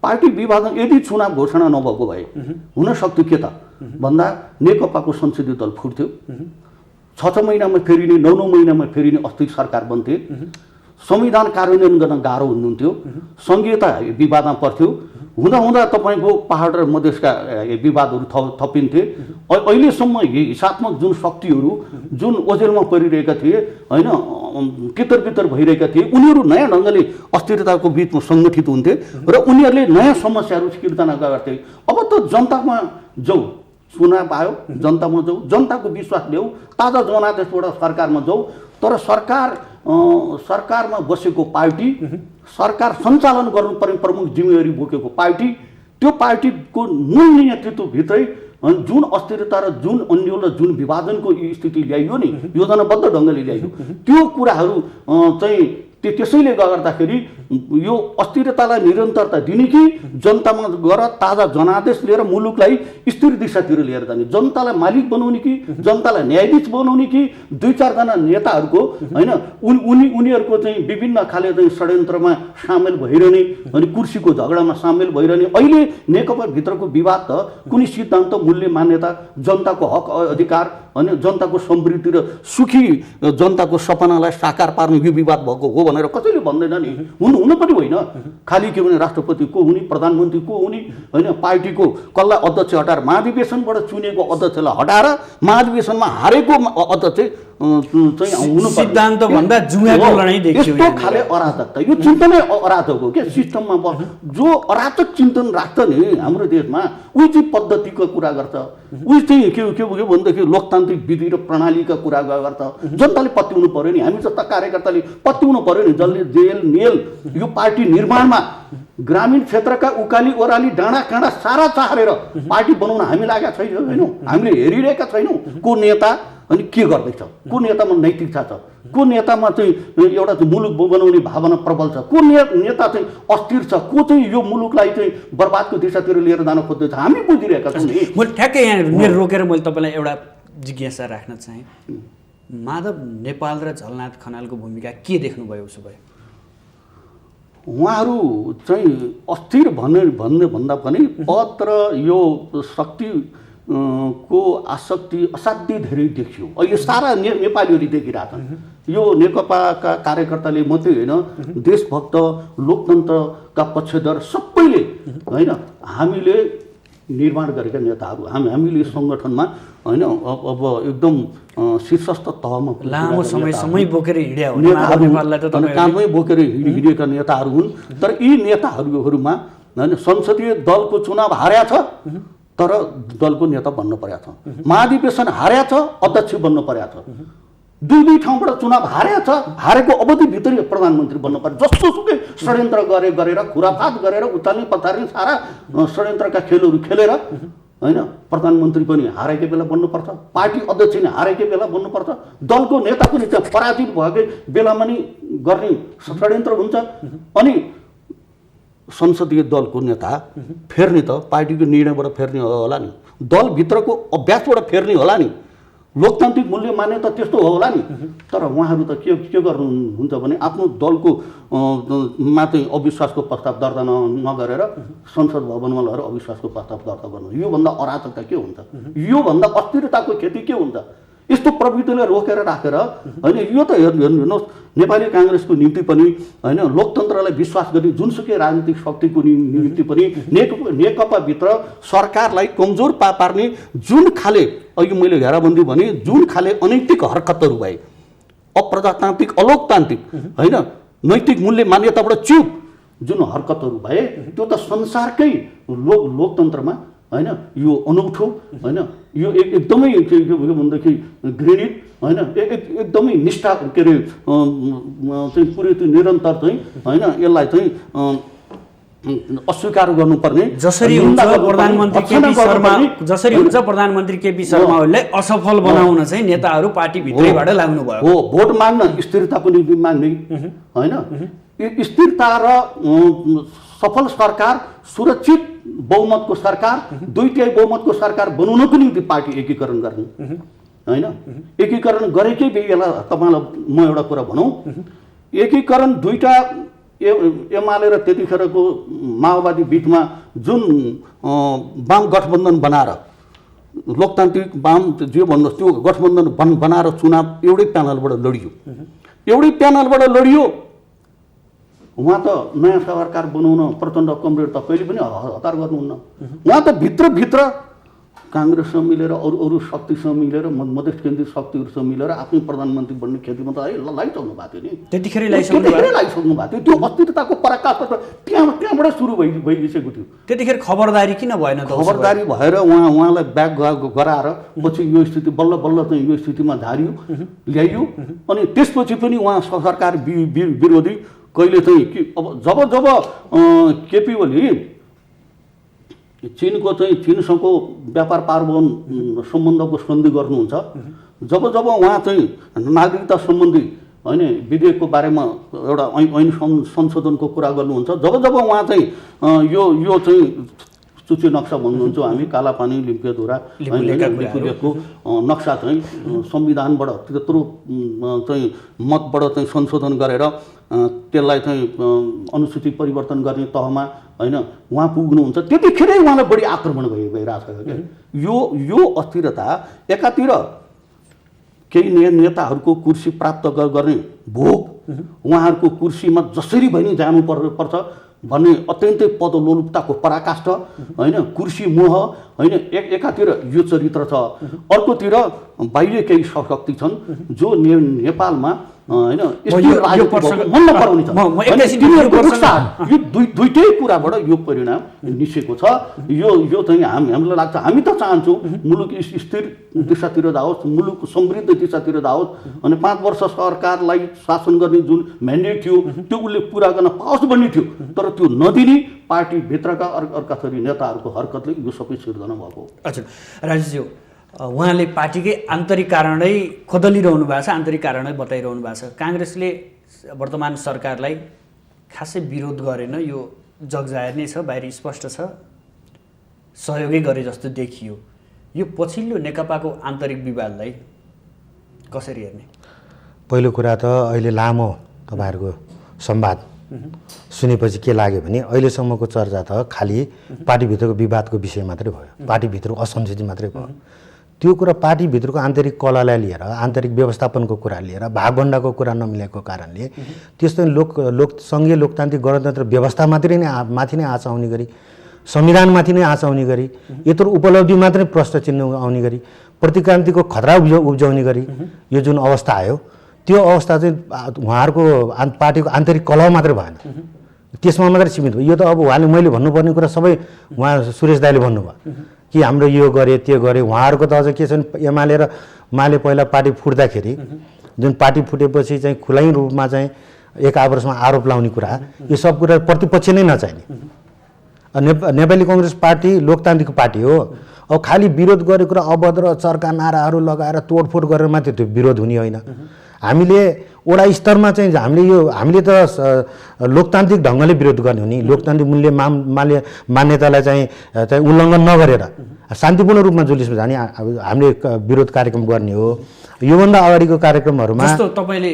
पार्टी विभाजन यदि चुनाव घोषणा नभएको भए हुन सक्थ्यो के त भन्दा नेकपाको संसदीय दल फुट्थ्यो, 6 महिनामा फेरिने, 9 महिनामा फेरिने अस्थिर सरकार बन्थे, संविधान कार्यान्वयन गर्न गाह्रो हुन्थ्यो, सङ्घीयता विवादमा पर्थ्यो, हुँदा तपाईँको पहाड र मधेसका विवादहरू थपिन्थे। अहिलेसम्म हिंसात्मक जुन शक्तिहरू जुन ओझेलमा परिरहेका थिए होइन, तितर भइरहेका थिए, उनीहरू नयाँ ढङ्गले अस्थिरताको बिचमा सङ्गठित हुन्थे र उनीहरूले नयाँ समस्याहरू सिर्जना गर्थे। अब त जनतामा जाऊ, चुनाव आयो, जनतामा जाऊ, जनताको विश्वास ल्याऊ, ताजा जनादेशबाट सरकारमा जाऊ, तर सरकार सरकारमा बसेको पार्टी, सरकार सञ्चालन गर्नुपर्ने प्रमुख जिम्मेवारी बोकेको पार्टी, त्यो पार्टीको मूल नेतृत्वभित्रै जुन अस्थिरता र जुन अन्यल र जुन विभाजनको स्थिति ल्याइयो नि, योजनाबद्ध ढङ्गले ल्याइयो, त्यो कुराहरू चाहिँ त्यसैले गर्दाखेरि यो अस्थिरतालाई निरन्तरता दिने कि जनतामा गएर ताजा जनादेश लिएर मुलुकलाई स्थिर दिशातिर लिएर जाने, जनतालाई मालिक बनाउने कि जनतालाई न्यायाधीश बनाउने कि दुई चारजना नेताहरूको होइन उनीहरूको चाहिँ विभिन्न खाले चाहिँ षड्यन्त्रमा सामेल भइरहने अनि कुर्सीको झगडामा सामेल भइरहने। अहिले नेकपा भित्रको विवाद त कुनै सिद्धान्त, मूल्य, मान्यता, जनताको हक अधिकार अनि जनताको समृद्धि र सुखी जनताको सपनालाई साकार पार्ने यो विवाद भएको हो भनेर कसैले भन्दैन नि। हुन पनि होइन, खालि के भने राष्ट्रपति को हुने, प्रधानमन्त्री को हुने होइन, पार्टीको कसलाई अध्यक्ष हटाएर महाधिवेशनबाट चुनेको अध्यक्षलाई हटाएर महाधिवेशनमा हारेको अध्यक्ष चाहिँ हुनु सिद्धान्त भन्दा जुवाको लडाईँ देखियो। यस्तो खाले अराजकता, यो चिन्तनै अराजक हो क्या। सिस्टममा जो अराजक चिन्तन राख्छ नि हाम्रो देशमा, उही चाहिँ पद्धतिको कुरा गर्छ, उही चाहिँ के भनेदेखि लोकतान्त्रिक विधि र प्रणालीका कुरा गर्छ। जनताले पत्याउनु पर्यो नि, हामी जस्ता कार्यकर्ताले पत्याउनु पर्यो नि। जसले जेल मेल यो पार्टी निर्माणमा ग्रामीण क्षेत्रका उकाली ओह्राली डाँडा काँडा सारा चाहेर पार्टी बनाउन हामी लागेका छैनौँ, हामीले हेरिरहेका छैनौँ को नेता अनि के गर्दैछ, को नेतामा नैतिकता छ, को नेतामा चाहिँ एउटा चाहिँ मुलुक बनाउने भावना प्रबल छ, को नेता चाहिँ अस्थिर छ, को चाहिँ यो मुलुकलाई चाहिँ बर्बादको दिशातिर लिएर जान खोज्दैछ, हामी बुझिरहेका छौँ नि। मैले ठ्याक्कै यहाँ मेरो रोकेर मैले तपाईँलाई एउटा जिज्ञासा राख्न चाहेँ। माधव नेपाल र झलनाथ खनालको भूमिका के देख्नुभयो उसो भए? उहाँहरू चाहिँ अस्थिर भन्ने भन्दा पनि पद र यो शक्ति को आसक्ति असाध्यै धेरै देखियो। अहिले सारा नेपालीहरूले देखिरहेछन्। यो नेकपाका कार्यकर्ताले मात्रै होइन, देशभक्त लोकतन्त्रका पक्षधर सबैले होइन, हामीले निर्माण गरेका नेताहरू, हामीले सङ्गठनमा होइन अब एकदम शीर्षस्थ तहमा लामो समयसम्म बोकेर हिँड्या हो काममै बोकेर हिँडेका नेताहरू हुन्। तर यी नेताहरूमा होइन संसदीय दलको चुनाव हारेको छ तर दलको नेता बन्न परेको छ, महाधिवेशन हारेको छ अध्यक्ष बन्न परेको छ, दुई ठाउँबाट चुनाव हारेको छ, हारेको अवधिभित्रै प्रधानमन्त्री बन्न पर्यो। जस्तोसुकै षड्यन्त्र गरेर खुराफात गरेर उचाल्ने पछार्ने सारा षड्यन्त्रका खेलहरू खेलेर होइन प्रधानमन्त्री पनि हारेकै बेला बन्नुपर्छ, पार्टी अध्यक्ष नै हारेकै बेला बन्नुपर्छ, दलको नेता पनि त्यहाँ पराजित भएकै बेलामा नि गर्ने षड्यन्त्र हुन्छ। अनि संसदीय दलको नेता फेर्ने त पार्टीको निर्णयबाट फेर्ने होला नि, दलभित्रको अभ्यासबाट फेर्ने होला नि, लोकतान्त्रिक मूल्य मान्यता त्यस्तो होला नि। तर उहाँहरू त के गर्नुहुन्छ भने आफ्नो दलको मा चाहिँ अविश्वासको प्रस्ताव दर्ता नगरेर संसद भवनमा लगेर अविश्वासको प्रस्ताव दर्ता गर्नु, योभन्दा अराजकता के हुन्छ, योभन्दा अस्थिरताको खेती के हुन्छ? यस्तो प्रवृत्तिलाई रोकेर राखेर होइन, यो त हेर्नुहोस् नेपाली काङ्ग्रेसको निम्ति पनि होइन, लोकतन्त्रलाई विश्वास गर्ने जुनसुकै राजनीतिक शक्तिको निम्ति पनि नेकपाभित्र सरकारलाई कमजोर पार्ने जुन खाले अघि मैले घेराबन्दी भने जुन खाले अनैतिक हरकतहरू भए, अप्रजातान्त्रिक अलोकतान्त्रिक होइन नैतिक मूल्य मान्यताबाट चुप जुन हरकतहरू भए, त्यो त संसारकै लोकतन्त्रमा होइन यो अनौठो होइन, यो एकदमै के भनेदेखि घृणित होइन, एकदमै निष्ठा के अरे चाहिँ पुरै निरन्तर चाहिँ होइन यसलाई चाहिँ अस्वीकार गर्नुपर्ने। जसरी हुन्छ प्रधानमन्त्री केपी शर्मा ओलीलाई असफल बनाउन चाहिँ नेताहरू पार्टीभित्रैबाट लाग्नु भयो हो, भोट माग्न, स्थिरताको निम्ति माग्ने होइन, स्थिरता र सफल सरकार, सुरक्षित बहुमतको सरकार, दुईटै बहुमतको सरकार बनाउनको निम्ति पार्टी एकीकरण गर्ने होइन। एकीकरण गरेकै बेला तपाईँलाई म एउटा कुरा भनौँ, एकीकरण दुईटा एमाले र त्यतिखेरको माओवादी बिचमा जुन वाम गठबन्धन बनाएर लोकतान्त्रिक वाम जे भन्नुहोस् त्यो गठबन्धन बनाएर चुनाव एउटै प्यानलबाट लडियो। उहाँ त नयाँ सरकार बनाउन प्रचण्ड कमरेड त कहिले पनि हतार गर्नुहुन्न। उहाँ त भित्रभित्र काङ्ग्रेससँग मिलेर अरू शक्तिसँग मिलेर मधेस केन्द्रीय शक्तिहरूसँग मिलेर आफ्नै प्रधानमन्त्री बन्ने खेतीमा त लगाइसक्नु भएको थियो नि। त्यतिखेरै लगाइसक्नु भएको थियो। त्यो अस्थिरताको पराकाष्ठ त्यहाँबाट सुरु भइसकेको थियो। त्यतिखेर खबरदारी किन भएन त? खबरदारी भएर उहाँलाई ब्याक गराएर पछि यो स्थिति बल्ल बल्ल चाहिँ यो स्थितिमा ल्याइयो। अनि त्यसपछि पनि उहाँ सरकार विरोधी कहिले चाहिँ अब जब केपी ओली चीनसँगको व्यापार पारवहन सम्बन्धको सन्धि गर्नुहुन्छ, जब उहाँ चाहिँ नागरिकता सम्बन्धी होइन विधेयकको बारेमा एउटा ऐन संशोधनको कुरा गर्नुहुन्छ, जब उहाँ चाहिँ यो चाहिँ सूची नक्सा भन्नुहुन्छ हामी कालापानी लिम्पियाधुरा लिपुलेखको नक्सा चाहिँ संविधानबाट त्यत्रो चाहिँ मतबाट चाहिँ संशोधन गरेर त्यसलाई चाहिँ अनुसूची परिवर्तन गर्ने तहमा होइन उहाँ पुग्नुहुन्छ, त्यतिखेरै उहाँलाई बढी आक्रमण भइरहेको छ क्या। यो अस्थिरता एकातिर केही नेताहरूको कुर्सी प्राप्त गर्ने भोग, उहाँहरूको कुर्सीमा जसरी भए नि जानु पर्छ भन्ने अत्यन्तै पदलोलुपताको पराकाष्ठ होइन, कुर्सी मोह होइन, एकातिर यो चरित्र छ, अर्कोतिर बाहिर केही शक्ति छन् जो नेपालमा होइन यो दुईटै कुराबाट यो परिणाम निस्केको छ। यो चाहिँ हामीलाई लाग्छ, हामी त चाहन्छौँ मुलुक स्थिर दिशातिर जाओस्, मुलुक समृद्ध दिशातिर जाओस्, अनि 5 वर्ष सरकारलाई शासन गर्ने जुन म्यान्डेट थियो त्यो उसले पुरा गर्न पाओस् भन्ने थियो, तर त्यो नदिने पार्टीभित्रका अर्का थरी नेताहरूको हरकतले यो सबै सिर्जना भएको। हजुर राजेशज्यू, उहाँले पार्टीकै आन्तरिक कारणै खोदलिरहनु भएको छ, आन्तरिक कारणै बताइरहनु भएको छ। काङ्ग्रेसले वर्तमान सरकारलाई खासै विरोध गरेन, यो जगजाहेर नै छ, बाहिर स्पष्ट छ, सहयोगै गरे जस्तो देखियो। यो पछिल्लो नेकपाको आन्तरिक विवादलाई कसरी हेर्ने? पहिलो कुरा त अहिले लामो तपाईँहरूको संवाद सुनेपछि के लाग्यो भने अहिलेसम्मको चर्चा त खालि पार्टीभित्रको विवादको विषय मात्रै भयो, पार्टीभित्रको असन्तुष्टि मात्रै भयो। त्यो कुरा पार्टीभित्रको आन्तरिक कलालाई लिएर, आन्तरिक व्यवस्थापनको कुरा लिएर, भागभण्डाको कुरा नमिलेको कारणले त्यस्तो सङ्घीय लोकतान्त्रिक गणतन्त्र व्यवस्था मात्रै नै माथि नै आँच आउने गरी, संविधानमाथि नै आँच आउने गरी, यत्रो उपलब्धि मात्रै प्रश्न चिन्ह आउने गरी, प्रतिक्रान्तिको खतरा उब्जाउने गरी यो जुन अवस्था आयो, त्यो अवस्था चाहिँ उहाँहरूको पार्टीको आन्तरिक कलह मात्रै भएन, त्यसमा मात्रै सीमित भयो। यो त अब उहाँले मैले भन्नुपर्ने कुरा सबै उहाँ सुरेश दाइले भन्नुभयो कि हाम्रो यो गरे त्यो गरे। उहाँहरूको त अझ के छन्, एमाले र माले पहिला पार्टी फुट्दाखेरि जुन पार्टी फुटेपछि चाहिँ खुलै रूपमा चाहिँ एक आपसमा आरोप लाउने कुरा, यो सब कुरा प्रतिपक्ष नै नचाहिने। नेपाली काङ्ग्रेस पार्टी लोकतान्त्रिक पार्टी हो, अब खालि विरोध गरेको र अभद्र चर्का नाराहरू लगाएर तोडफोड गरेर मात्रै त्यो विरोध हुने होइन। हामीले वडा स्तरमा चाहिँ हामीले त लोकतान्त्रिक ढङ्गले विरोध गर्ने हो नि, लोकतान्त्रिक मूल्य मान्यतालाई चाहिँ उल्लङ्घन नगरेर शान्तिपूर्ण रूपमा जुलिसमा जाने हामीले विरोध कार्यक्रम गर्ने हो। योभन्दा अगाडिको कार्यक्रमहरूमा जस्तो तपाईँले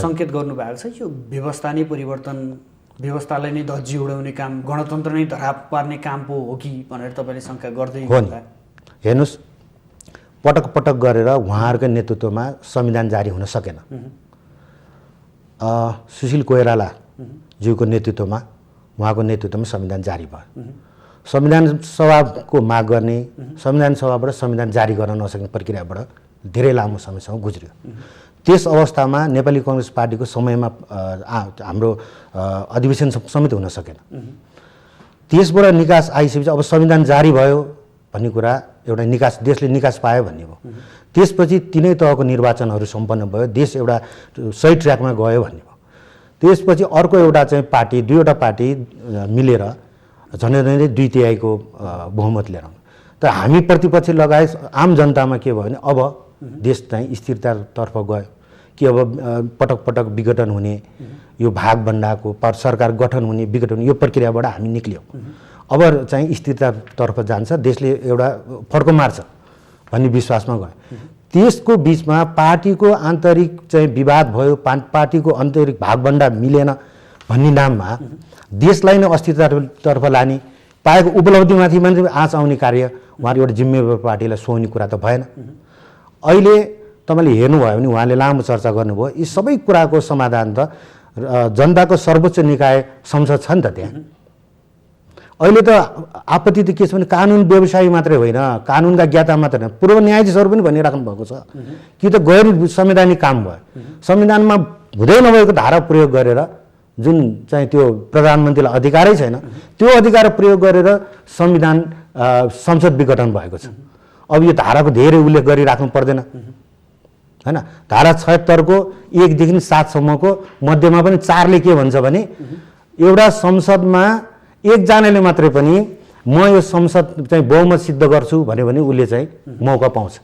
सङ्केत गर्नुभएको छ, यो व्यवस्था नै परिवर्तन, व्यवस्थालाई नै धज्जी उडाउने काम, गणतन्त्र नै धराप पार्ने काम पो हो कि भनेर तपाईँले शङ्का गर्दै हो नि। हेर्नुहोस्, पटक पटक गरेर उहाँहरूको नेतृत्वमा संविधान जारी हुन सकेन। सुशील कोइराला ज्यूको नेतृत्वमा, उहाँको नेतृत्वमा संविधान जारी भयो। संविधान सभाको माग गर्ने, संविधान सभाबाट संविधान जारी गर्न नसक्ने प्रक्रियाबाट धेरै लामो समयसम्म गुज्रियो। त्यस अवस्थामा नेपाली काङ्ग्रेस पार्टीको समयमा हाम्रो अधिवेशन समेत हुन सकेन। त्यसबाट निकास आइसकेपछि अब संविधान जारी भयो भन्ने कुरा एउटा निकास, देशले निकास पायो भन्ने भयो। त्यसपछि तिनै तहको निर्वाचनहरू सम्पन्न भयो, देश एउटा सही ट्र्याकमा गयो भन्ने भयो। त्यसपछि अर्को एउटा चाहिँ पार्टी, दुईवटा पार्टी मिलेर झन्डै 2/3 बहुमत लिएर, तर हामी प्रतिपक्ष लगायत आम जनतामा के भयो भने अब देश चाहिँ स्थिरतातर्फ गयो कि अब पटक पटक विघटन हुने, यो भागभण्डाको सरकार गठन हुने, विघटन हुने, यो प्रक्रियाबाट हामी निक्ल्यौँ। अब चाहिँ स्थिरतातर्फ जान्छ, देशले एउटा फड्को मार्छ भन्ने विश्वासमा गयो। त्यसको बिचमा पार्टीको आन्तरिक चाहिँ विवाद भयो, पार्टीको आन्तरिक भागभण्डा मिलेन भन्ने नाममा देशलाई नै अस्थिरतातर्फ लाने, पाएको उपलब्धिमाथि मात्रै आँच आउने कार्य उहाँले एउटा जिम्मेवार पार्टीलाई सुहाउने कुरा त भएन। अहिले तपाईँले हेर्नुभयो भने उहाँले लामो चर्चा गर्नुभयो, यी सबै कुराको समाधान त जनताको सर्वोच्च निकाय संसद छ नि त त्यहाँ। अहिले त आपत्ति त के छ भने कानुन व्यवसायी मात्रै होइन, कानुनका ज्ञाता मात्रै होइन, पूर्व न्यायाधीशहरू पनि भनिराख्नु भएको छ कि त गैर संवैधानिक काम भयो, संविधानमा हुँदै नभएको धारा प्रयोग गरेर जुन चाहिँ त्यो प्रधानमन्त्रीलाई अधिकारै छैन त्यो अधिकार प्रयोग गरेर संविधान संसद विघटन भएको छ। अब यो धाराको धेरै उल्लेख गरिराख्नु पर्दैन हैन। धारा 76 को 1 देखि 7 सम्मको मध्यमा पनि 4 ले के भन्छ भने एउटा संसदमा एकजनाले मात्रै पनि म यो संसद चाहिँ बहुमत सिद्ध गर्छु भन्यो भने उसले चाहिँ मौका पाउँछ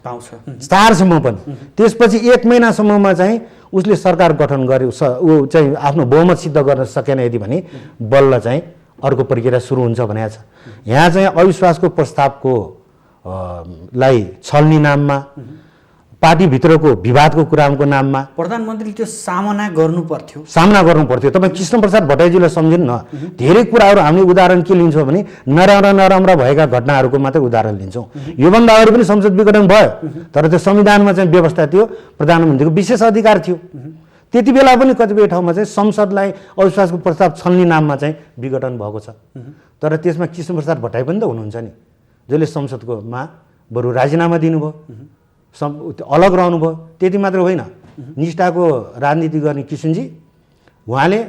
4 सम्म पनि। त्यसपछि 1 महिनासम्ममा चाहिँ उसले सरकार गठन गर्यो, ऊ चाहिँ आफ्नो बहुमत सिद्ध गर्न सकेन यदि भने बल्ल चाहिँ अर्को प्रक्रिया सुरु हुन्छ भनेको छ। यहाँ चाहिँ अविश्वासको प्रस्तावको लाई छल्ने नाममा, पार्टीभित्रको विवादको कुराको नाममा प्रधानमन्त्रीले त्यो सामना गर्नु पर्थ्यो। तपाईँ कृष्णप्रसाद भट्टराईजीलाई सम्झिनु न, धेरै कुराहरू हामीले उदाहरण के लिन्छौँ भने नराम्रा भएका घटनाहरूको मात्रै उदाहरण लिन्छौँ। योभन्दा अगाडि पनि संसद विघटन भयो, तर त्यो संविधानमा चाहिँ व्यवस्था थियो, प्रधानमन्त्रीको विशेष अधिकार थियो। त्यति बेला पनि कतिपय ठाउँमा चाहिँ संसदलाई अविश्वासको प्रस्ताव छल्ने नाममा चाहिँ विघटन भएको छ। तर त्यसमा कृष्णप्रसाद भट्टराई पनि त हुनुहुन्छ नि, जसले संसदकोमा बरु राजीनामा दिनुभयो, अलग रहनुभयो। त्यति मात्र होइन, निष्ठाको राजनीति गर्ने किशनजी उहाँले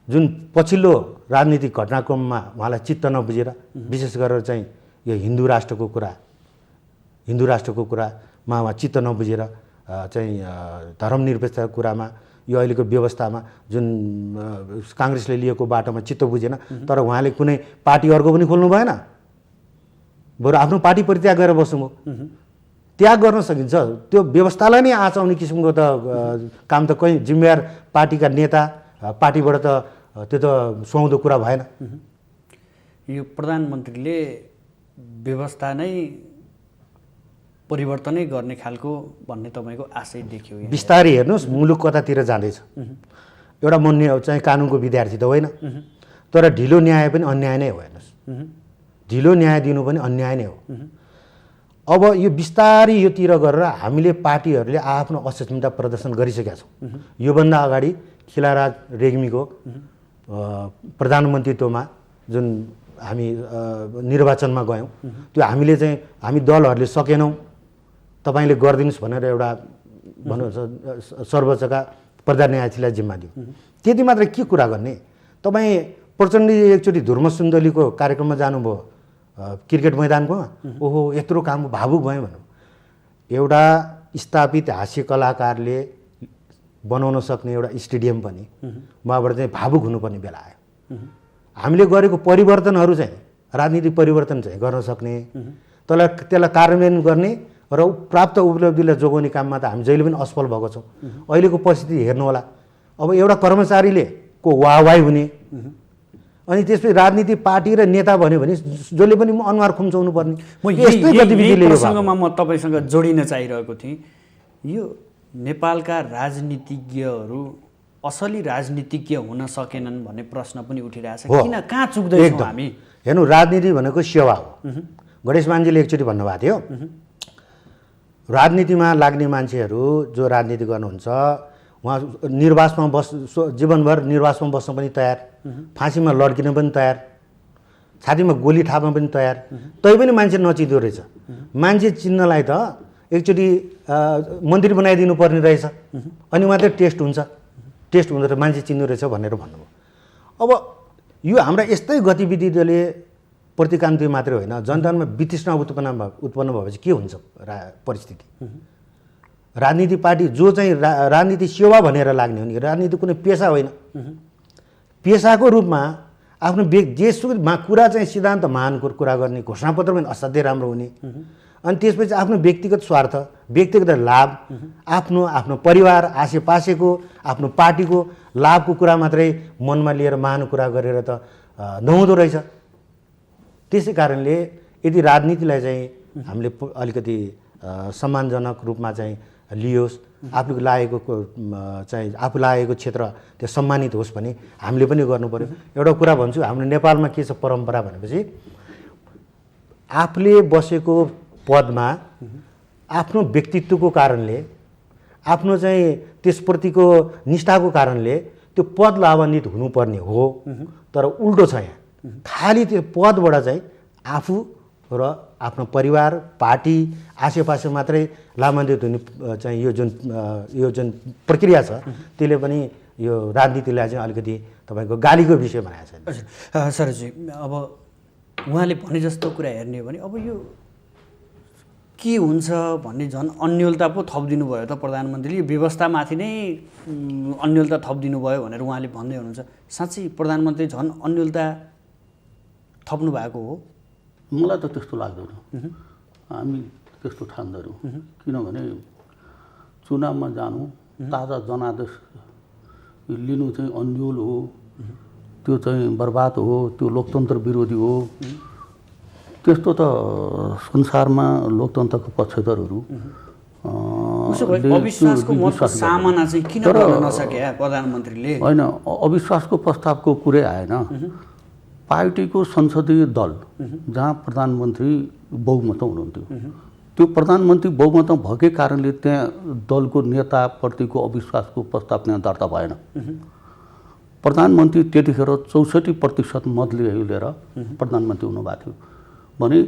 जुन पछिल्लो राजनीतिक घटनाक्रममा उहाँलाई चित्त नबुझेर विशेष गरेर चाहिँ यो हिन्दू राष्ट्रको कुरामा उहाँ चित्त नबुझेर चाहिँ धर्मनिरपेक्षताको कुरामा यो अहिलेको व्यवस्थामा जुन काङ्ग्रेसले लिएको बाटोमा चित्त बुझेन। तर उहाँले कुनै पार्टी अर्को पनि खोल्नु भएन, बरु आफ्नो पार्टी परित्याग गरेर बस्नुभयो। त्याग गर्न सकिन्छ, त्यो व्यवस्थालाई नै आँचाउने किसिमको त काम त कहीँ जिम्मेवार पार्टीका नेता पार्टीबाट त त्यो त सुहाउँदो कुरा भएन। यो प्रधानमन्त्रीले व्यवस्था नै परिवर्तनै गर्ने खालको भन्ने तपाईँको आशय देखियो। बिस्तारै हेर्नुहोस् मुलुक कतातिर जाँदैछ। एउटा म चाहिँ कानुनको विद्यार्थी त होइन, तर ढिलो न्याय पनि अन्याय नै हो। हेर्नुहोस्, ढिलो न्याय दिनु पनि अन्याय नै हो। अब यो बिस्तारै योतिर गरेर हामीले पार्टीहरूले आफ्नो असक्षमता प्रदर्शन गरिसकेका छौँ। योभन्दा अगाडि खिलाराज रेग्मीको प्रधानमन्त्रीत्वमा जुन हामी निर्वाचनमा गयौँ, त्यो हामी दलहरूले सकेनौँ, तपाईँले गरिदिनुहोस् भनेर एउटा सर्वोच्चका प्रधान न्यायाधीशलाई जिम्मा दियो। त्यति मात्र के कुरा गर्ने? तपाईँ प्रचण्डजी एकचोटि धुर्म सुन्दलीको कार्यक्रममा जानुभयो क्रिकेट मैदानको, ओहो यत्रो काम भावुक भयो भन्नु। एउटा स्थापित हास्य कलाकारले बनाउन सक्ने एउटा स्टेडियम पनि उहाँबाट चाहिँ भावुक हुनुपर्ने बेला आयो। हामीले गरेको परिवर्तनहरू चाहिँ राजनीतिक परिवर्तन चाहिँ गर्न सक्ने, त्यसलाई कार्यान्वयन गर्ने र प्राप्त उपलब्धिलाई जोगाउने काममा त हामी जहिले पनि असफल भएको छौँ। अहिलेको परिस्थिति हेर्नु होला, अब एउटा कर्मचारीले को वाहवाही हुने, अनि त्यसपछि राजनीतिक पार्टी र नेता भन्यो भने जसले पनि अनुहार खुम्चाउनु पर्ने। यही प्रसङ्गमा म तपाईँसँग जोडिन चाहिरहेको थिएँ। यो नेपालका राजनीतिज्ञहरू असली राजनीतिज्ञ हुन सकेनन् भन्ने प्रश्न पनि उठिरहेछ। किन, कहाँ चुक्दैछौँ हामी? हेर्नु, राजनीति भनेको सेवा हो। गणेश मानजीले एकचोटि भन्नुभएको थियो, राजनीतिमा लाग्ने मान्छेहरू जो राजनीति गर्नुहुन्छ उहाँ निर्वासमा जीवनभर निर्वासमा बस्न पनि तयार, फाँसीमा लड्किन पनि तयार, छातीमा गोली थाप्न पनि तयार, तैपनि मान्छे नचिन्दो रहेछ। मान्छे चिन्नलाई त एकचोटि मन्त्री बनाइदिनु पर्ने रहेछ, अनि मात्रै टेस्ट हुँदा त मान्छे चिन्दो रहेछ भनेर भन्नुभयो। अब यो हाम्रा यस्तै गतिविधिले प्रतिकान्ति मात्रै होइन, जनतामा वितृष्णा उत्पन्न भएपछि के हुन्छ परिस्थिति? राजनीतिक पार्टी जो चाहिँ राजनीति सेवा भनेर लाग्ने हो नि, राजनीति कुनै पेसा होइन। पेसाको रूपमा आफ्नो जेसुकै कुरा चाहिँ सिद्धान्त महान कुरा गर्ने, घोषणापत्र पनि असाध्यै राम्रो हुने, अनि त्यसपछि आफ्नो व्यक्तिगत स्वार्थ, व्यक्तिगत लाभ, आफ्नो परिवार, आसेपासेको आफ्नो पार्टीको लाभको कुरा मात्रै मनमा लिएर महान कुरा गरेर त नहुँदो रहेछ। त्यसै कारणले यदि राजनीतिलाई चाहिँ हामीले अलिकति सम्मानजनक रूपमा चाहिँ लियोस्, आफूले लागेको क्षेत्र त्यो सम्मानित होस् भने हामीले पनि गर्नु पर्यो। एउटा कुरा भन्छु, हाम्रो नेपालमा के छ परम्परा भनेपछि आफूले बसेको पदमा आफ्नो व्यक्तित्वको कारणले, आफ्नो चाहिँ त्यसप्रतिको निष्ठाको कारणले त्यो पद लाभान्वित हुनुपर्ने हो। तर उल्टो छ यहाँ, खालि त्यो पदबाट चाहिँ आफू र आफ्नो परिवार पार्टी आसेपासे मात्रै लाभान्वित हुने चाहिँ यो जुन प्रक्रिया छ त्यसले पनि यो राजनीतिलाई चाहिँ अलिकति तपाईँको गालीको विषय बनाएको छ। हजुर सरजी, अब उहाँले भने जस्तो कुरा हेर्ने हो भने अब यो के हुन्छ भन्ने झन् अन्यलता पो थपिदिनु भयो त प्रधानमन्त्रीले, यो व्यवस्थामाथि नै अन्यलता थपिदिनु भयो भनेर उहाँले भन्दै हुनुहुन्छ। साँच्चै प्रधानमन्त्री झन् अन्यलता थप्नु भएको हो? मलाई त त्यस्तो लाग्दैन, हामी त्यस्तो ठान्दैनौँ। किनभने चुनावमा जानु, ताजा जनादेश लिनु चाहिँ अन्यल हो, त्यो चाहिँ बर्बाद हो, त्यो लोकतन्त्र विरोधी हो। त्यस्तो त संसारमा लोकतन्त्रको पक्षधरहरू अविश्वासको मतको सामना चाहिँ किन गर्न नसके प्रधानमन्त्रीले? होइन, अविश्वासको प्रस्तावको कुरै आएन। पार्टीको संसदीय दल जहाँ प्रधानमन्त्री बहुमत हुनुहुन्थ्यो, त्यो प्रधानमन्त्री बहुमत भएकै कारणले त्यहाँ दलको नेताप्रतिको अविश्वासको प्रस्ताव त्यहाँ दर्ता भएन। प्रधानमन्त्री त्यतिखेर 64% मत लिएर प्रधानमन्त्री हुनुभएको थियो भने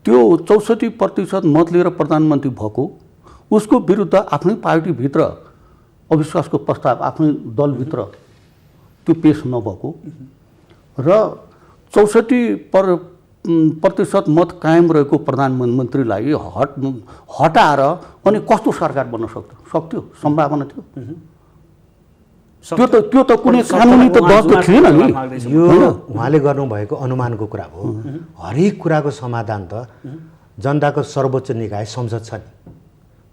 त्यो 64% मत लिएर प्रधानमन्त्री भएको उसको विरुद्ध आफ्नै पार्टीभित्र अविश्वासको प्रस्ताव आफ्नै दलभित्र त्यो पेश नभएको र 64% मत कायम रहेको प्रधानमन्त्रीलाई हटाएर अनि कस्तो सरकार बन्न सक्थ्यो? सम्भावना थियो? त्यो त कुनै कानुनी त दर त थिएन नि। यो उहाँले गर्नुभएको अनुमानको कुरा हो। हरेक कुराको समाधान त जनताको सर्वोच्च निकाय संसद छ नि,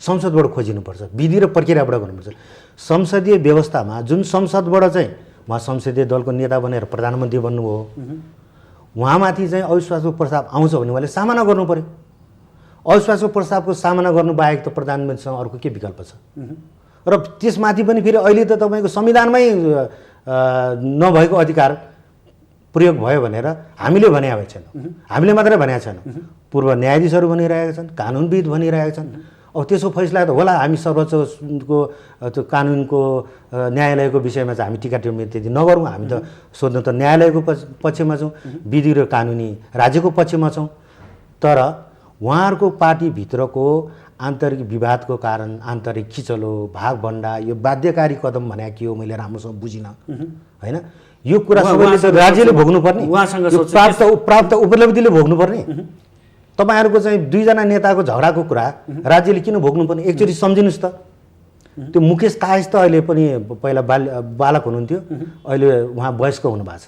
संसदबाट खोजिनुपर्छ, विधि र प्रक्रियाबाट गर्नुपर्छ। संसदीय व्यवस्थामा जुन संसदबाट चाहिँ उहाँ संसदीय दलको नेता बनेर प्रधानमन्त्री बन्नुभयो, उहाँमाथि चाहिँ अविश्वासको प्रस्ताव आउँछ भने उहाँले सामना गर्नु पर्यो। अविश्वासको प्रस्तावको सामना गर्नु बाहेक त प्रधानमन्त्रीसँग अर्को के विकल्प छ? र त्यसमाथि पनि फेरि अहिले त तपाईँको संविधानमै नभएको अधिकार प्रयोग भयो भनेर हामीले भनेका छैनौँ, हामीले मात्रै भनेका छैनौँ, पूर्व न्यायाधीशहरू भनिरहेका छन्, कानुनविद भनिरहेका छन्। अब त्यसको फैसला त होला, हामी सर्वोच्चको त्यो कानुनको न्यायालयको विषयमा चाहिँ हामी टिका टिप्पणी त्यति नगरौँ। हामी त स्वतन्त्र न्यायालयको पक्षमा छौँ, विधि र कानुनी राज्यको पक्षमा छौँ। तर उहाँहरूको पार्टीभित्रको आन्तरिक विवादको कारण, आन्तरिक खिचलो, भागभन्डा, यो बाध्यकारी कदम भने के हो मैले राम्रोसँग बुझिनँ होइन। यो कुरा सबैले त राज्यले भोग्नुपर्ने, प्राप्त उपलब्धिले भोग्नुपर्ने। तपाईँहरूको चाहिँ दुईजना नेताको झगडाको कुरा राज्यले किन भोग्नुपर्ने? एकचोटि सम्झिनुहोस् त, त्यो मुकेश कायस त अहिले पनि पहिला बालक हुनुहुन्थ्यो, अहिले उहाँ वयस्क हुनुभएको छ,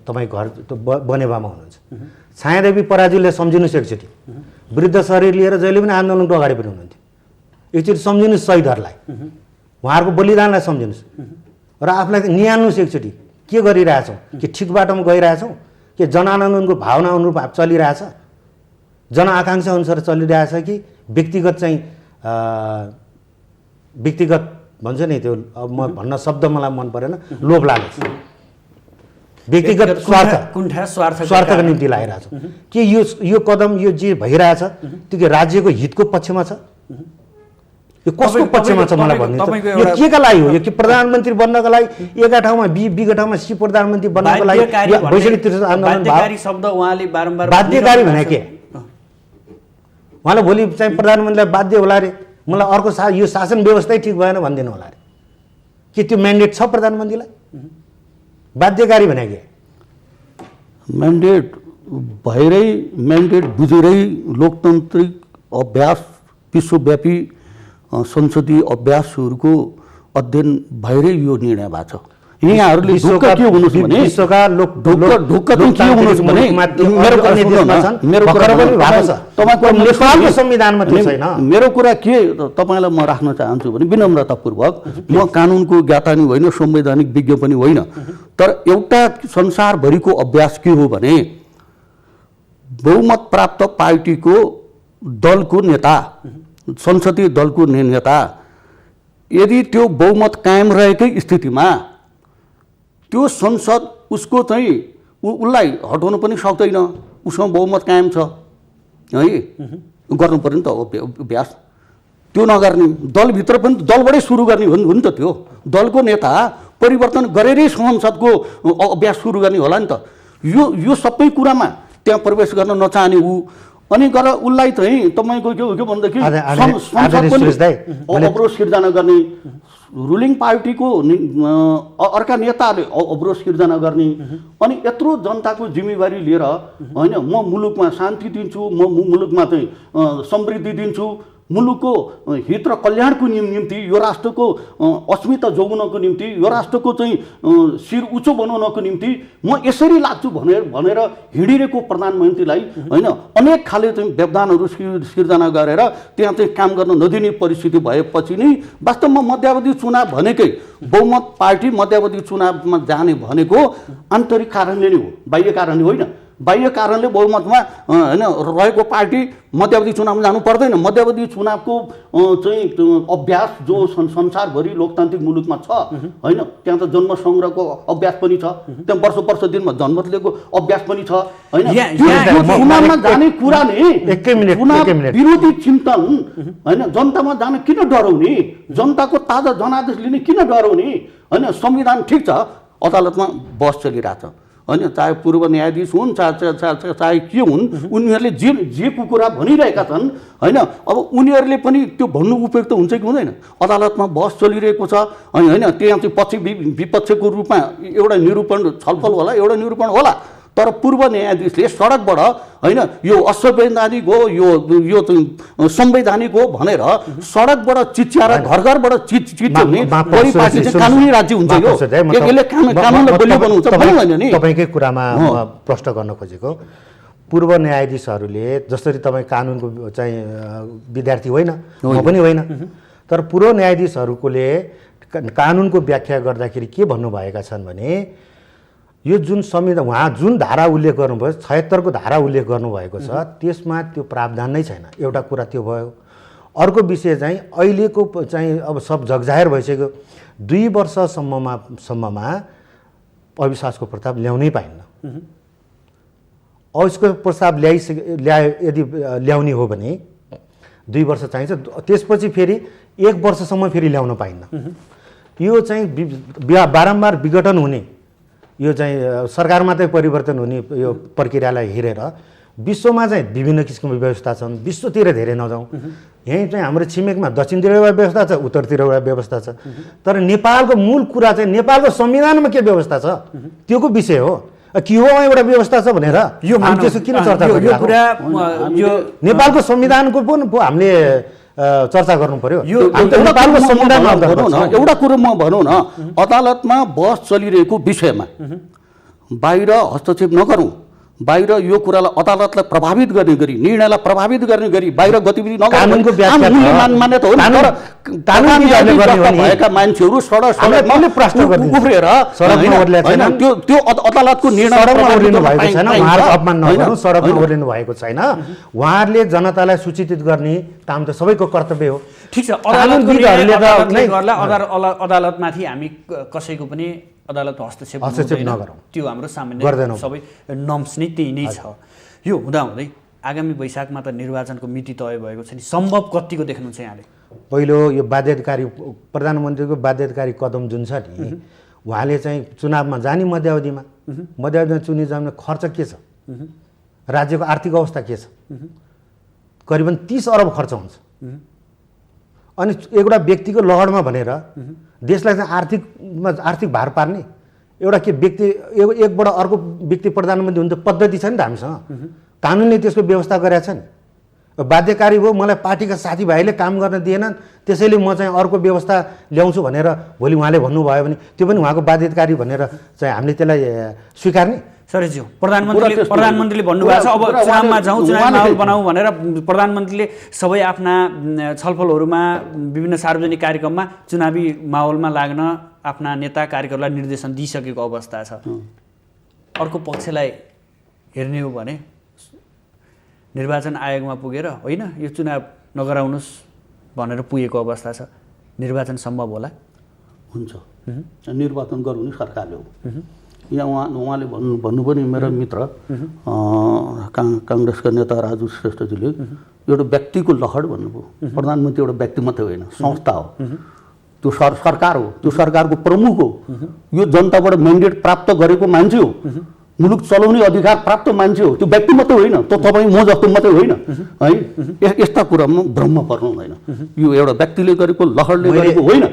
तपाईँ घर बनेपामा हुनुहुन्छ। छायादेवी पराजुलीलाई सम्झिनुहोस् एकचोटि, वृद्ध शरीर लिएर जहिले पनि आन्दोलनको अगाडि पनि हुनुहुन्थ्यो। एकचोटि सम्झिनुहोस् शहीदहरूलाई, उहाँहरूको बलिदानलाई सम्झिनुहोस् र आफूलाई निहाल्नुहोस् एकचोटि, के गरिरहेछौँ? कि ठिक बाटोमा गइरहेछौँ कि जनआन्दोलनको भावना अनुरूप चलिरहेछ, जनआकाङ्क्षा अनुसार चलिरहेछ कि व्यक्तिगत चाहिँ व्यक्तिगत भन्छ नि त्यो, अब म भन्न शब्द मलाई मन परेन, लोभ लालच, व्यक्तिगत स्वार्थको निम्ति लागिरहेछ कि यो कदम यो जे भइरहेछ त्यो के राज्यको हितको पक्षमा छ? यो कसको पक्षमा छ मलाई भन्नु। यो के का लागि हो? यो कि प्रधानमन्त्री बन्नको लागि एका ठाउँमा बीका ठाउँमा सी प्रधानमन्त्री बन्नको लागि बाध्यकारी शब्द उहाँले बारम्बार बाध्यकारी भने के? उहाँले भोलि चाहिँ प्रधानमन्त्रीलाई बाध्य होला रे, मलाई अर्को यो शासन व्यवस्थै ठिक भएन भनिदिनु होला रे, के त्यो म्यान्डेट छ प्रधानमन्त्रीलाई? बाध्यकारी भने के? म्यान्डेट भएरै, म्यान्डेट बुझेरै लोकतान्त्रिक अभ्यास, विश्वव्यापी संसदीय अभ्यासहरूको अध्ययन भएरै यो निर्णय भएको छ। यहाँहरूले ढुक्क के हुनुहोस् भने विश्वका ढुक्क चाहिँ के हुनुहोस् भने मेरो कुरा के तपाईँलाई म राख्न चाहन्छु भने विनम्रतापूर्वक, म कानुनको ज्ञाता नि होइन, संवैधानिक विज्ञ पनि होइन, तर एउटा संसारभरिको अभ्यास के हो भने बहुमत प्राप्त पार्टीको दलको नेता, संसदीय दलको नेता यदि त्यो बहुमत कायम रहेकै स्थितिमा त्यो संसद उसको चाहिँ उसलाई हटाउन पनि सक्दैन, उसँग बहुमत कायम छ है, गर्नु पर्यो नि त अभ्यास। त्यो नगर्ने, दलभित्र पनि दलबाटै सुरु गर्ने हो नि त। त्यो दलको नेता परिवर्तन गरेरै संसदको अभ्यास सुरु गर्ने होला नि त। यो सबै कुरामा त्यहाँ प्रवेश गर्न नचाहने ऊ अनि गर उसलाई चाहिँ तपाईँको के भन्दाखेरि संसद अवरोध सिर्जना गर्ने, रुलिङ पार्टीको अर्का नेताहरूले अवरोध सिर्जना गर्ने अनि यत्रो जनताको जिम्मेवारी लिएर होइन म मुलुकमा शान्ति दिन्छु, म मुलुकमा चाहिँ समृद्धि दिन्छु, मुलुकको हित र कल्याणको निम्ति, यो राष्ट्रको अस्मिता जोगाउनको निम्ति, यो राष्ट्रको चाहिँ शिर उच्च बनाउनको निम्ति म यसरी लाग्छु भनेर हिँडिरहेको प्रधानमन्त्रीलाई होइन अनेक खाले चाहिँ व्यवधानहरू सिर्जना गरेर त्यहाँ चाहिँ काम गर्न नदिने परिस्थिति भएपछि नै वास्तवमा मध्यावधि चुनाव भनेकै बहुमत पार्टी मध्यावधि चुनावमा जाने भनेको आन्तरिक कारणले नै हो, बाह्य कारणले होइन। बाह्य कारणले बहुमतमा होइन रहेको पार्टी मध्यावधि चुनावमा जानु पर्दैन। मध्यावधि चुनावको चाहिँ अभ्यास जो संसारभरि लोकतान्त्रिक मुलुकमा छ होइन, त्यहाँ त जन्म सङ्ग्रहको अभ्यास पनि छ, त्यहाँ वर्ष दिनमा जन्मत लिएको अभ्यास पनि छ होइन। चुनावमा जाने कुरा नै चुनाव विरोधी चिन्तन होइन, जनतामा जान किन डराउने, जनताको ताजा जनादेश लिने किन डराउने होइन। संविधान ठिक छ, अदालतमा बहस चलिरहेछ होइन, चाहे पूर्व न्यायाधीश हुन् चाहे के हुन्, उनीहरूले जे कुरा भनिरहेका छन् होइन। अब उनीहरूले पनि त्यो भन्नु उपयुक्त हुन्छ कि हुँदैन, अदालतमा बहस चलिरहेको छ होइन। त्यहाँ चाहिँ पक्ष विपक्षको रूपमा एउटा निरूपण छलफल होला, एउटा निरूपण होला, तर पूर्व न्यायाधीशले सडकबाट होइन यो असंवैधानिक हो, यो चाहिँ संवैधानिक हो भनेर सडकबाट चिच्याएर घरबाट चिच्याउने बढी पार्टी चाहिँ कानुनी राज्य हुन्छ। यो यसले कानुनलाई बलियो बनाउँछ भन्दैन नि। तपाईँकै कुरामा प्रश्न गर्न खोजेको, पूर्व न्यायाधीशहरूले जसरी तपाईँ कानुनको चाहिँ विद्यार्थी होइन, म पनि होइन, तर पूर्व न्यायाधीशहरूले कानुनको व्याख्या गर्दाखेरि के भन्नुभएका छन् भने यो जुन संविधान उहाँ जुन धारा उल्लेख गर्नुभयो 76 को धारा उल्लेख गर्नुभएको छ त्यसमा त्यो प्रावधान नै छैन। एउटा कुरा त्यो भयो। अर्को विषय चाहिँ अहिलेको चाहिँ अब सब जगजाहेर भइसक्यो, 2 वर्षसम्ममा अविश्वासको प्रस्ताव ल्याउनै पाइन्न। अविश्वासको प्रस्ताव यदि ल्याउने हो भने 2 वर्ष चाहिन्छ, त्यसपछि फेरि 1 वर्षसम्म फेरि ल्याउन पाइन्न। यो चाहिँ बारम्बार विघटन हुने, यो चाहिँ सरकार मात्रै परिवर्तन हुने यो प्रक्रियालाई हेरेर विश्वमा चाहिँ विभिन्न किसिमको व्यवस्था छन्। विश्वतिर धेरै नजाउँ, यहीँ चाहिँ हाम्रो छिमेकमा दक्षिणतिर एउटा व्यवस्था छ, उत्तरतिर एउटा व्यवस्था छ, तर नेपालको मूल कुरा चाहिँ नेपालको संविधानमा के व्यवस्था छ त्योको विषय हो। के हो एउटा व्यवस्था छ भनेर यो त्यसो किन चर्चा गरिरहेको? नेपालको संविधानको पनि हामीले चर्चा गर्नु पर्यो। एउटा कुरो म भनौँ न, अदालतमा बहस चलिरहेको विषयमा बाहिर हस्तक्षेप नगरौँ, बाहिर यो कुरालाई अदालतलाई प्रभावित गर्ने गरी, निर्णयलाई प्रभावित गर्ने गरी बाहिर गतिविधि कानुनको मान्यता हो। भएका मान्छेहरू उफ्रेर त्यो अदालतको निर्णय भएको छैन। उहाँहरूले जनतालाई सूचित गर्ने काम त सबैको कर्तव्य हो। ठिक छ, अदालतमाथि हामी कसैको पनि अदालत हस्तक्षेप नगरौँ, त्यो हाम्रो सामान्य सबै नर्म्स नै त्यही नै छ। यो हुँदाहुँदै आगामी वैशाखमा त निर्वाचनको मिति तय भएको छ नि, सम्भव कतिको देख्नुहुन्छ यहाँले? पहिलो यो बाध्यताकारी प्रधानमन्त्रीको बाध्यताकारी कदम जुन छ नि, उहाँले चाहिँ चुनावमा जाने मध्यावधिमा चुनी जाने खर्च के छ, राज्यको आर्थिक अवस्था के छ, करिबन 30 अरब खर्च हुन्छ। अनि एउटा व्यक्तिको लहरमा भनेर देशलाई चाहिँ आर्थिक भार पार्ने एउटा के व्यक्ति एकबाट अर्को व्यक्ति प्रधानमन्त्री हुन्छ पद्धति छ नि त हामीसँग, कानुनले त्यसको व्यवस्था गरेको छ नि। बाध्यकारी भयो, मलाई पार्टीका साथीभाइले काम गर्न दिएनन् त्यसैले म चाहिँ अर्को व्यवस्था ल्याउँछु भनेर भोलि उहाँले भन्नुभयो भने त्यो पनि उहाँको बाध्यकारी भनेर चाहिँ हामीले त्यसलाई स्वीकार्ने? सरेज्यू, प्रधानमन्त्रीले भन्नुभएको छ अब चुनावमा जाउँ, चुनावी माहौल बनाऊ भनेर प्रधानमन्त्रीले सबै आफ्ना छलफलहरूमा विभिन्न सार्वजनिक कार्यक्रममा चुनावी माहौलमा लाग्न आफ्ना नेता कार्यकर्तालाई निर्देशन दिइसकेको अवस्था छ। अर्को पक्षलाई हेर्ने हो भने निर्वाचन आयोगमा पुगेर होइन यो चुनाव नगराउनुहोस् भनेर पुगेको अवस्था छ। निर्वाचन सम्भव होला? हुन्छ, निर्वाचन गरौँ नि सरकारले हो। यहाँ उहाँले भन्नु पनि मेरो मित्र काङ्ग्रेसका नेता राजु श्रेष्ठजीले एउटा व्यक्तिको लहर भन्नुभयो। प्रधानमन्त्री एउटा व्यक्ति मात्रै होइन, संस्था हो। त्यो सरकार हो, त्यो सरकारको प्रमुख हो, यो जनताबाट म्यान्डेट प्राप्त गरेको मान्छे हो, मुलुक चलाउने अधिकार प्राप्त मान्छे हो, त्यो व्यक्ति मात्रै होइन, त्यो तपाईँ म जस्तो मात्रै होइन है। यस्ता कुरामा भ्रम पर्नु हुँदैन। यो एउटा व्यक्तिले गरेको लहरले गरेको होइन है।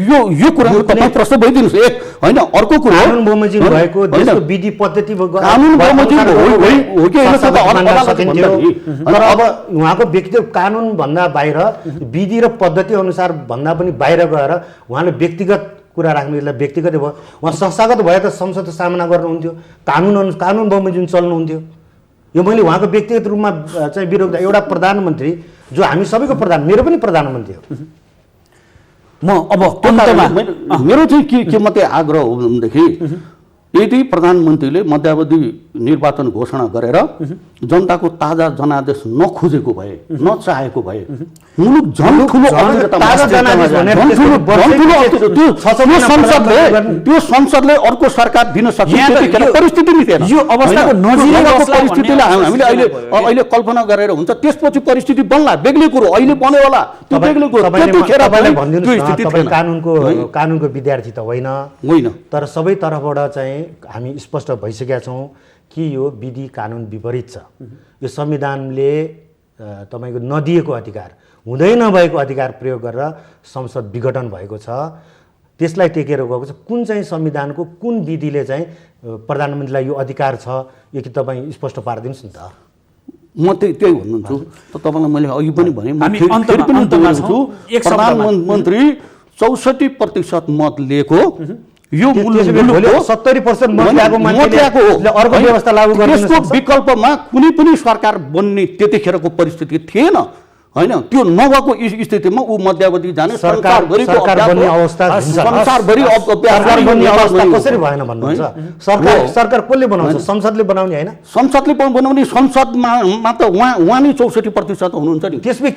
यो कुरामा तपाईँ प्रश्न भइदिनुहोस्। एक होइन, अर्को कुरा कानुन बमोजिम भएको देशको विधि पद्धति कानुन बमोजिम हो कि तर अब उहाँको व्यक्तिगत कानुन भन्दा बाहिर विधि र पद्धति अनुसार भन्दा पनि बाहिर गएर उहाँले व्यक्तिगत कुरा राख्नेलाई व्यक्तिगतै भयो। उहाँ संस्थागत भए त संसदको सामना गर्नुहुन्थ्यो, कानुन बमोजिम चल्नुहुन्थ्यो। यो मैले उहाँको व्यक्तिगत रूपमा चाहिँ विरोध। एउटा प्रधानमन्त्री जो हामी सबैको मेरो पनि प्रधानमन्त्री हो। म अब मेरो चाहिँ के मात्रै आग्रह हो भनेदेखि यदि प्रधानमन्त्रीले मध्यावधि निर्वाचन घोषणा गरेर जनताको ताजा जनादेश नखोजेको भए, नचाहेको भए, मुलुक झन् ठुलो त्यो संसदले अर्को सरकार दिन सक्छ। परिस्थिति नै थिएन। यो अवस्थाको परिस्थितिलाई हामीले अहिले कल्पना गरेर हुन्छ, त्यसपछि परिस्थिति बन्ला, बेग्लै कुरो अहिले बन्यो होला, त्यो बेग्लै कुरो। कानुनको विद्यार्थी त होइन, तर सबै तर्फबाट चाहिँ हामी स्पष्ट भइसकेका छौँ कि यो विधि कानुन विपरीत छ। यो संविधानले तपाईँको नदिएको अधिकार, हुँदै नभएको अधिकार प्रयोग गरेर संसद विघटन भएको छ, त्यसलाई टेकेर गएको छ। कुन चाहिँ संविधानको कुन विधिले चाहिँ प्रधानमन्त्रीलाई यो अधिकार छ, यो कि तपाईँ स्पष्ट पारिदिनुहोस् न त। म त्यही भन्नुहुन्छ। तपाईँलाई मैले अघि पनि भने प्रधानमन्त्री 64% मत लिएको यो 70% मत ल्याएको मान्छेले अर्को व्यवस्था लागू गर्न सक्छ। त्यसको विकल्पमा कुनै पनि सरकार बन्ने त्यतिखेरको परिस्थिति थिएन होइन। त्यो नभएको स्थितिमा ऊ मध्यावधि जाने सरकारभरि अवस्था कसरी भएन भन्नुहुन्छ? सरकार कसले बनाउँछ? संसदले बनाउने होइन? संसदले बनाउने, संसदमा त उहाँ नै 64% हुनुहुन्छ नि। त्यसमा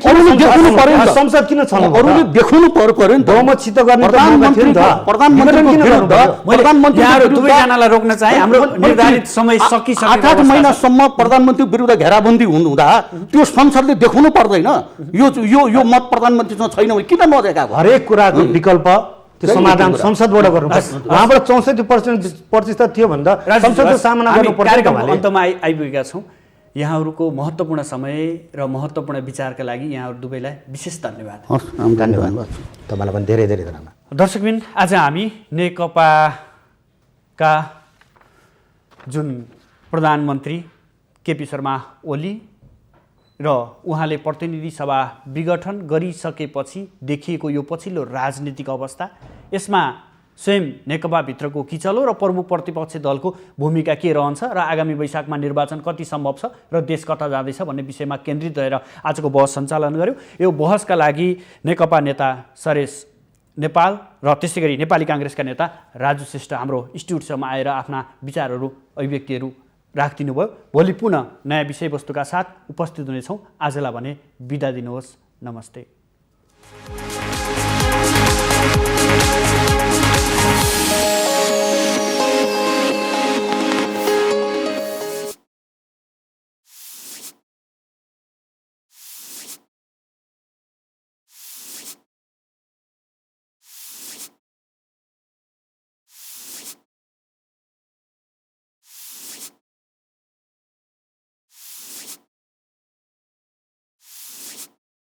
संसद किन छ? अरूले देखाउनु पर्यो नि। बहुमत सिद्ध गर्ने दुवैजनालाई रोक्न चाहे। हाम्रो निर्धारित समय सकिसक्यो। 8 महिनासम्म प्रधानमन्त्री विरुद्ध घेराबन्दी हुँदा त्यो संसदले देखाउनु पर्दैन? यो मत प्रधानमन्त्रीसँग छैन भने किन नदेखाएको? हरेक कुराको विकल्प त्यो समाधान संसदबाट गर्नुपर्छ। उहाँबाट 64% थियो भन्दा संसदको सामना गर्नुपर्छ। अन्तमा आइपुगेका छौँ। यहाँहरूको महत्त्वपूर्ण समय र महत्त्वपूर्ण विचारका लागि यहाँहरू दुवैलाई विशेष धन्यवाद। धन्यवाद तपाईँलाई पनि धेरै धेरै धन्यवाद। दर्शकबिन, आज हामी नेकपाका जुन प्रधानमन्त्री केपी शर्मा ओली र उहाँले प्रतिनिधि सभा विघटन गरिसकेपछि देखिएको यो पछिल्लो राजनीतिक अवस्था, यसमा स्वयं नेकपाभित्रको किचलो र प्रमुख प्रतिपक्षी दलको भूमिका के रहन्छ र आगामी वैशाखमा निर्वाचन कति सम्भव छ र देश कता जाँदैछ भन्ने विषयमा केन्द्रित रहेर आजको बहस सञ्चालन गर्यो। यो बहसका लागि नेकपा नेता सरेश नेपाल र त्यसै गरी नेपाली काङ्ग्रेसका नेता राजु श्रेष्ठ हाम्रो स्टुडियोमा आएर आफ्ना विचारहरू, अभिव्यक्तिहरू राखिदिनु भयो। भोलि पुनः नयाँ विषयवस्तुका साथ उपस्थित हुनेछौँ। आजलाई भने बिदा दिनुहोस्। नमस्ते।